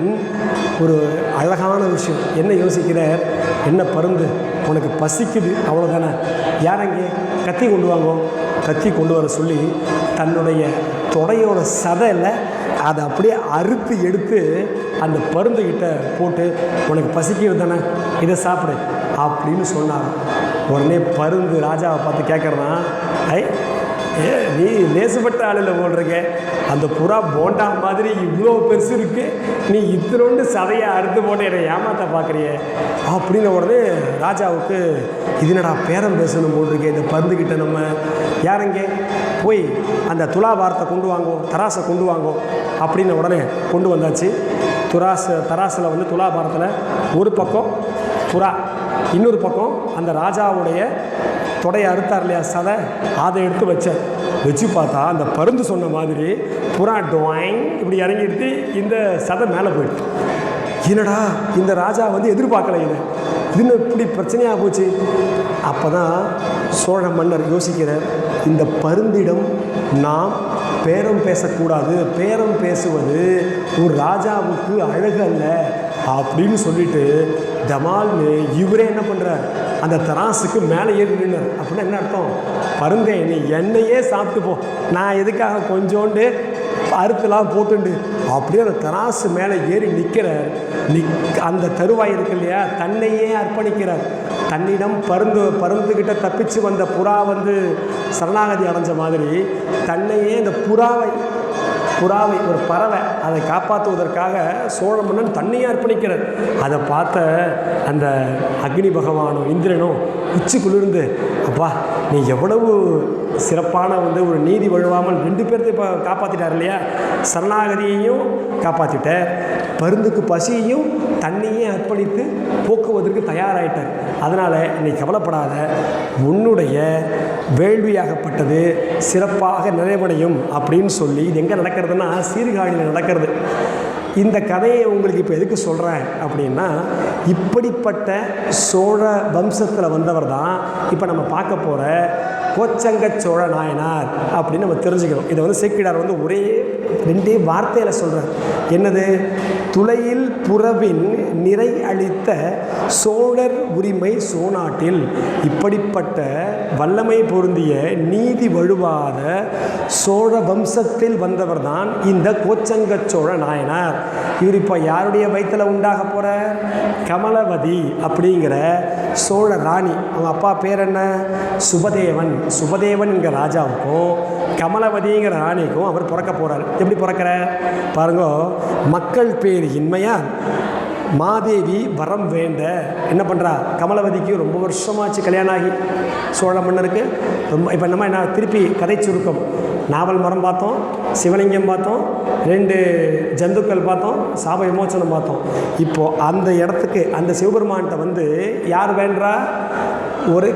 ஒரு அழகான விஷயம். என்ன யோசிக்கிறார், என்ன பருந்து உனக்கு பசிக்குது அவ்வளோதானே, யாரங்கே கத்தி கொண்டு வாங்கோ, கத்தி கொண்டு வர சொல்லி தன்னுடைய தொடையோட சதையில் அதை அப்படியே அறுத்து எடுத்து அந்த பருந்துக்கிட்ட போட்டு, உனக்கு பசிக்கிறது தானே, இதை சாப்பிடு அப்படின்னு சொன்னார். உடனே பருந்து ராஜாவை பார்த்து கேட்குறதான், நீ லேசுப்பட்ட ஆளில் போடுறீங்க, அந்த புறா போண்டா மாதிரி இவ்வளோ பெருசு இருக்குது, நீ இத்தனோண்டு சதையை அறுத்து போட்டு என்னை ஏமாற்ற பார்க்குறிய அப்படின்னு. உடனே ராஜாவுக்கு இதுனடா பேரம் பேசணும் போட்டிருக்கேன் இந்த பருந்துக்கிட்ட. நம்ம யாரங்கே போய் அந்த துலாபாரத்தை கொண்டு வாங்கோ, தராசை கொண்டு வாங்கோ அப்படின்னு உடனே கொண்டு வந்தாச்சு. தராசில் வந்து துலாபாரத்தில் ஒரு பக்கம் புறா, இன்னொரு பக்கம் அந்த ராஜாவுடைய தொடையை அறுத்தார் இல்லையா சதை, அதை எடுத்து வச்சு பார்த்தா அந்த பருந்து சொன்ன மாதிரி புறா டாயிங் இப்படி இறங்கிடுத்து, இந்த சதை மேலே போயிடுது. என்னடா இந்த ராஜா வந்து எதிர்பார்க்கல, இதுன்னு இப்படி பிரச்சனையாக போச்சு. அப்போ தான் சோழ மன்னர் யோசிக்கிறார், இந்த பருந்திடம் நாம் பேரம் பேசக்கூடாது, பேரம் பேசுவது ஒரு ராஜாவுக்கு அழகு அல்ல அப்படின்னு சொல்லிட்டு தமால்னு இவரே என்ன பண்ணுறார், அந்த தராசுக்கு மேலே ஏறி நின்றார். அப்படின்னா என்ன அர்த்தம், பருந்தே நீ என்னையே சாப்பிட்டு போ, நான் எதுக்காக கொஞ்சோண்டு அறுத்துலாம் போட்டுண்டு அப்படியே அந்த தராசு மேலே ஏறி நிற்கிறார். அந்த தருவாய் இருக்கு இல்லையா, தன்னையே அர்ப்பணிக்கிறார். தன்னிடம் பருந்துக்கிட்ட தப்பிச்சு வந்த புறா வந்து சரணாகதி அடைஞ்ச மாதிரி தன்னையே இந்த புறாவை ஒரு பறவை அதை காப்பாற்றுவதற்காக சோழ மன்னன் தன்னையே அர்ப்பணிக்கிறார். அதை பார்த்த அந்த அக்னி பகவானும் இந்திரனும் உச்சி குளிர்ந்து, அப்பா நீ எவ்வளவு சிறப்பான வந்து ஒரு நீதி வழுவாமல் 2 பேர்த்தை இப்போ காப்பாற்றிட்டார் இல்லையா, சரணாகதியையும் காப்பாற்றிட்ட, பருந்துக்கு பசியையும் தன்னையே அர்ப்பணித்து போக்குவதற்கு தயாராகிட்டார். அதனால் நீ கவலைப்படாத, உன்னுடைய வேள்வியாகப்பட்டது சிறப்பாக நிறைவடையும் அப்படின்னு சொல்லி. இது எங்கே நடக்கிறதுனா சீர்காழியில் நடக்கிறது. இந்த கதையை உங்களுக்கு இப்போ எதுக்கு சொல்கிறேன் அப்படின்னா, இப்படிப்பட்ட சோழ வம்சத்தில் வந்தவர் தான் இப்போ நம்ம பார்க்க போகிற கோச்சங்க சோழ நாயனார் அப்படின்னு நம்ம தெரிஞ்சுக்கணும். இதை வந்து சேக்கிழார் வந்து ஒரே 2 வார்த்தையில் சொல்கிறார். என்னது, துளையில் புறவின் நிறை அளித்த சோழர் உரிமை சோநாட்டில். இப்படிப்பட்ட வல்லமை பொருந்திய நீதி வழுவாத சோழ வம்சத்தில் வந்தவர் தான் இந்த கோச்சங்க சோழ நாயனார். இவர் இப்போ யாருடைய வயிற்றில் உண்டாக போகிற, கமலவதி அப்படிங்கிற சோழ ராணி, அவங்க அப்பா பேர் என்ன, சுபதேவன். சுபதேவன்ங்கிற ராஜாவுக்கும் கமலவதிங்கிற ராணிக்கும் அவர் பிறக்க போகிறார். எப்படி பிறக்கிற பாருங்க, மக்கள் பேர் இன்மையார் மாதேவி வரம் வேண்ட. என்ன பண்ணுறா, கமலவதிக்கு ரொம்ப வருஷமாச்சு கல்யாணம் ஆகி சோழ மன்னருக்கு. இப்போ நம்ம என்ன திருப்பி கதை சுருக்கம், நாவல் மரம் பார்த்தோம், சிவலிங்கம் பார்த்தோம், 2 ஜந்துக்கள் பார்த்தோம், சாப விமோச்சனம் பார்த்தோம். இப்போது அந்த இடத்துக்கு அந்த சிவபெருமான்கிட்ட வந்து யார் வேண்டா, ஒரு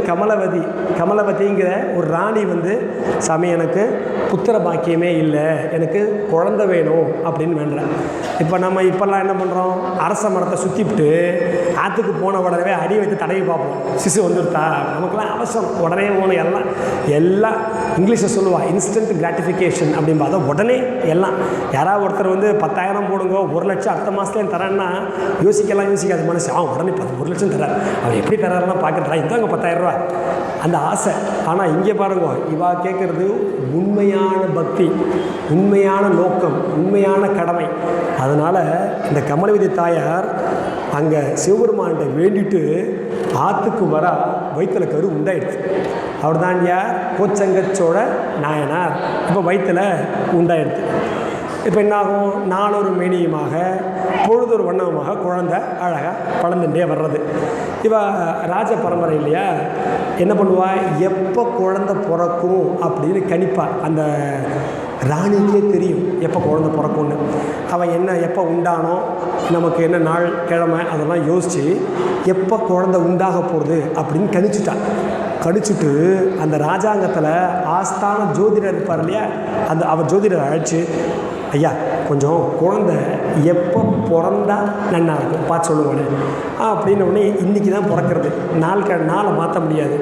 கமலவதிங்கிற ஒரு ராணி வந்து, சாமி எனக்கு புத்திர பாக்கியமே இல்லை, எனக்கு குழந்தை வேணும் அப்படின்னு வேண்டுறேன். இப்போல்லாம் என்ன பண்ணுறோம், அரச மரத்தை சுற்றிவிட்டு ஆற்றுக்கு போன உடனே அடி வைத்து தடவி பார்ப்போம், சிசு வந்துருத்தா, நமக்குலாம் அவசரம் உடனே போகணும். எல்லாம் இங்கிலீஷில் சொல்லுவாள் இன்ஸ்டன்ட் கிராட்டிஃபிகேஷன் அப்படின்னு பார்த்தா உடனே எல்லாம். யாராவது ஒருத்தர் வந்து 10,000 போடுங்க, 1 லட்சம் அடுத்த மாதத்துலேயே தரேன்னா யோசிக்காது மனசு. உடனே 1 லட்சம் தரார், அவன் எப்படி தராருன்னா பார்க்குறா, இதாங்க 10,000 ரூபா அந்த ஆசை. ஆனால் இங்கே பாருங்க, இவா கேட்குறது உண்மையான பக்தி, உண்மையான நோக்கம், உண்மையான கடமை. அதனால் இந்த கமலவதி தாயார் அங்கே சிவபெருமான்கிட்ட வேண்டிட்டு ஆற்றுக்கு வர வயிற்றில் கரு உண்டாயிடுச்சு. அவர் தான் யார், கோச்சங்க சோழ நாயனார். இப்போ வயிற்றில் உண்டாயிடுச்சு. இப்போ என்னாகும், நாளொரு மேனியுமாக பொழுதொரு வண்ணமாக குழந்தை அழகாக வளர்ந்துட்டே வர்றது. இவ ராஜ பரம்பரை இல்லையா, என்ன பண்ணுவா, எப்போ குழந்தை பிறக்கும் அப்படின்னு கணிப்பா. அந்த ராணிக்கே தெரியும் எப்போ குழந்தை பிறக்கும்னு. அவன் என்ன எப்போ உண்டானோ, நமக்கு என்ன நாள் கிழமை அதெல்லாம் யோசித்து எப்போ குழந்தை உண்டாக போகிறது அப்படின்னு கணிச்சுட்டு அந்த ராஜாங்கத்தில் ஆஸ்தான ஜோதிடர் இருப்பார் இல்லையா, அவர் ஜோதிடரை அழைச்சி, ஐயா கொஞ்சம் குழந்தை எப்போ பிறந்தா நன்னா இருக்கும் பார்த்து சொல்லுவானே அப்படின்ன உடனே இன்றைக்கி தான் பிறக்கிறது, நாளை மாற்ற முடியாது,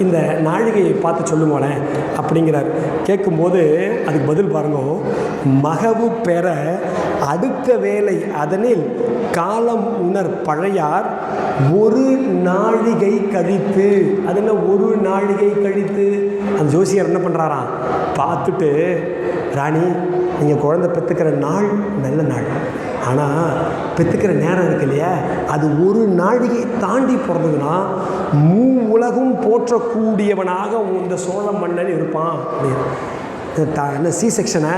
இந்த நாழிகையை பார்த்து சொல்லுவானே அப்படிங்கிறார். கேட்கும்போது அதுக்கு பதில் பாருங்க, மகவு பெற அடுத்த வேலை அதனில் காலம் உணர் பழையார் ஒரு நாழிகை கழித்து. அது என்ன ஒரு நாழிகை கழித்து? அந்த ஜோசியர் என்ன பண்ணுறாராம், பார்த்துட்டு ராணி நீங்கள் குழந்தை பெற்றுக்கிற நாள் நல்ல நாள், ஆனால் பெற்றுக்கிற நேரம் இருக்கு இல்லையா, அது ஒரு நாழிகை தாண்டி பிறந்ததுன்னா உலகும் போற்றக்கூடியவனாக இந்த சோழ மன்னன் இருப்பான் அப்படின்னு. என்ன சி செக்ஷனை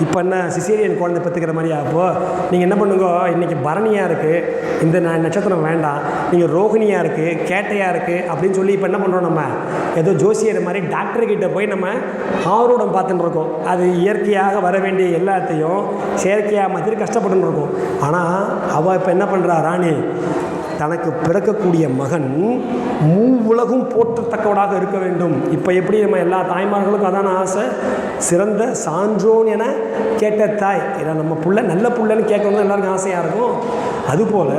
இப்போ என்ன சிசேரியன் குழந்தை பெற்றுக்கிற மாதிரியா? அப்போது நீங்கள் என்ன பண்ணுங்க, இன்றைக்கி பரணியாக இருக்குது, இந்த நட்சத்திரம் வேண்டாம், நீங்கள் ரோகிணியாக இருக்குது, கேட்டையாக இருக்குது அப்படின்னு சொல்லி இப்போ என்ன பண்ணுறோம், நம்ம ஏதோ ஜோசியர் மாதிரி டாக்டர்கிட்ட போய் நம்ம ஆரோடம் பார்த்துட்டு இருக்கோம். அது இயற்கையாக வர வேண்டிய எல்லாத்தையும் செயற்கையாக மாதிரி கஷ்டப்பட்டுன்னு இருக்கோம். ஆனால் அவள் இப்போ என்ன பண்ணுறா, ராணி தனக்கு பிறக்கக்கூடிய மகன் உலகும் போற்றத்தக்கவனாக இருக்க வேண்டும். இப்போ எப்படி நம்ம எல்லா தாய்மார்களுக்கும் அதான ஆசை, சிறந்த சான்றோன் என கேட்ட தாய், இதை நம்ம புள்ள நல்ல புள்ளன்னு கேட்கணும் எல்லாருக்கும் ஆசையாக இருக்கும். அதுபோல்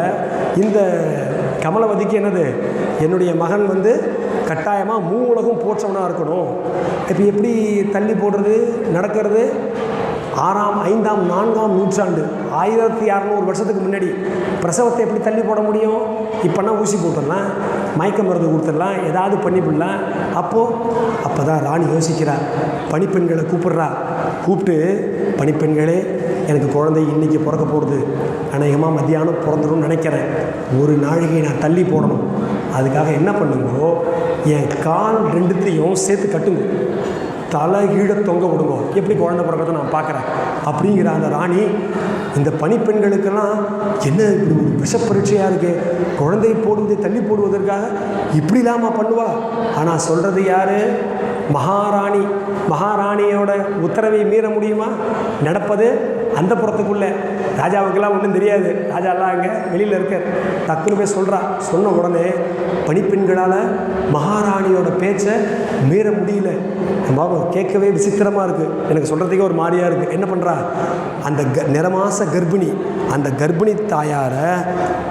இந்த கமலவதிக்கு என்னது, என்னுடைய மகன் கட்டாயமாக உலகம் போற்றவனாக இருக்கணும். இப்போ எப்படி தள்ளி போடுறது நடக்கிறது? 6ஆம் 5ஆம் 4ஆம் நூற்றாண்டு 1600 வருஷத்துக்கு முன்னாடி பிரசவத்தை எப்படி தள்ளி போட முடியும்? இப்போனா ஊசி போட்டுடலாம், மயக்க மருந்து கொடுத்துடலாம், ஏதாவது பண்ணிவிடலாம். அப்போ தான் ராணி யோசிக்கிறார், பணிப்பெண்களை கூப்பிட்டு பணிப்பெண்களே எனக்கு குழந்தை இன்றைக்கி பிறக்க போடுது, அநேகமாக மத்தியானம் பிறந்துடும் நினைக்கிறேன், ஒரு நாழிகை நான் தள்ளி போடணும். அதுக்காக என்ன பண்ணுங்கோ, என் கால் 2த்தையும் சேர்த்து கட்டுங்க, தலை கீழே தொங்க விடுங்க, எப்படி குழந்தை பிறக்கிறத நான் பார்க்குறேன் அப்படிங்கிற அந்த ராணி இந்த பணிப்பெண்களுக்கெல்லாம் என்ன இப்படி ஒரு விஷப்பரீட்சையாக இருக்குது, குழந்தை போடுவதை தள்ளி போடுவதற்காக இப்படி இல்லாமல் பண்ணுவா. ஆனால் சொல்கிறது யார்? மகாராணி. மகாராணியோட உத்தரவை மீற முடியுமா? நடப்பது அந்த புறத்துக்குள்ளே. ராஜாவுக்கெல்லாம் ஒன்றும் தெரியாது, ராஜாலாம் அங்கே வெளியில் இருக்கார். டக்குன்னு போய் சொல்கிறா. சொன்ன உடனே பணிப்பெண்களால் மகாராணியோட பேச்சை மீற முடியல. பாபு கேட்கவே விசித்திரமாக இருக்குது, எனக்கு சொல்கிறதுக்கே ஒரு மாதிரியாக இருக்குது. என்ன பண்ணுறா, அந்த நிறமாச கர்ப்பிணி, அந்த கர்ப்பிணி தாயாரை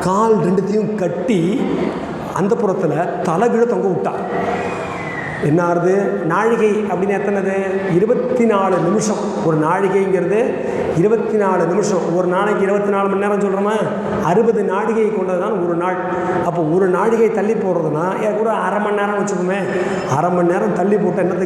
கால் 2த்தையும் கட்டி அந்த புறத்தில் தலைகீழ தொங்க விட்டா. என்ன ஆகுது, நாழிகை அப்படின்னு எத்தனது? 24 நிமிஷம். ஒரு நாழிகைங்கிறது 24 நிமிஷம். ஒரு நாளைக்கு 24 மணி நேரம் சொல்கிறோமா, 60 நாழிகை கொண்டது தான் ஒரு நாள். அப்போ ஒரு நாழிகை தள்ளி போடுறதுன்னா கூட அரை மணி நேரம் வச்சுக்கோமே, அரை மணி நேரம் தள்ளி போட்டு என்னது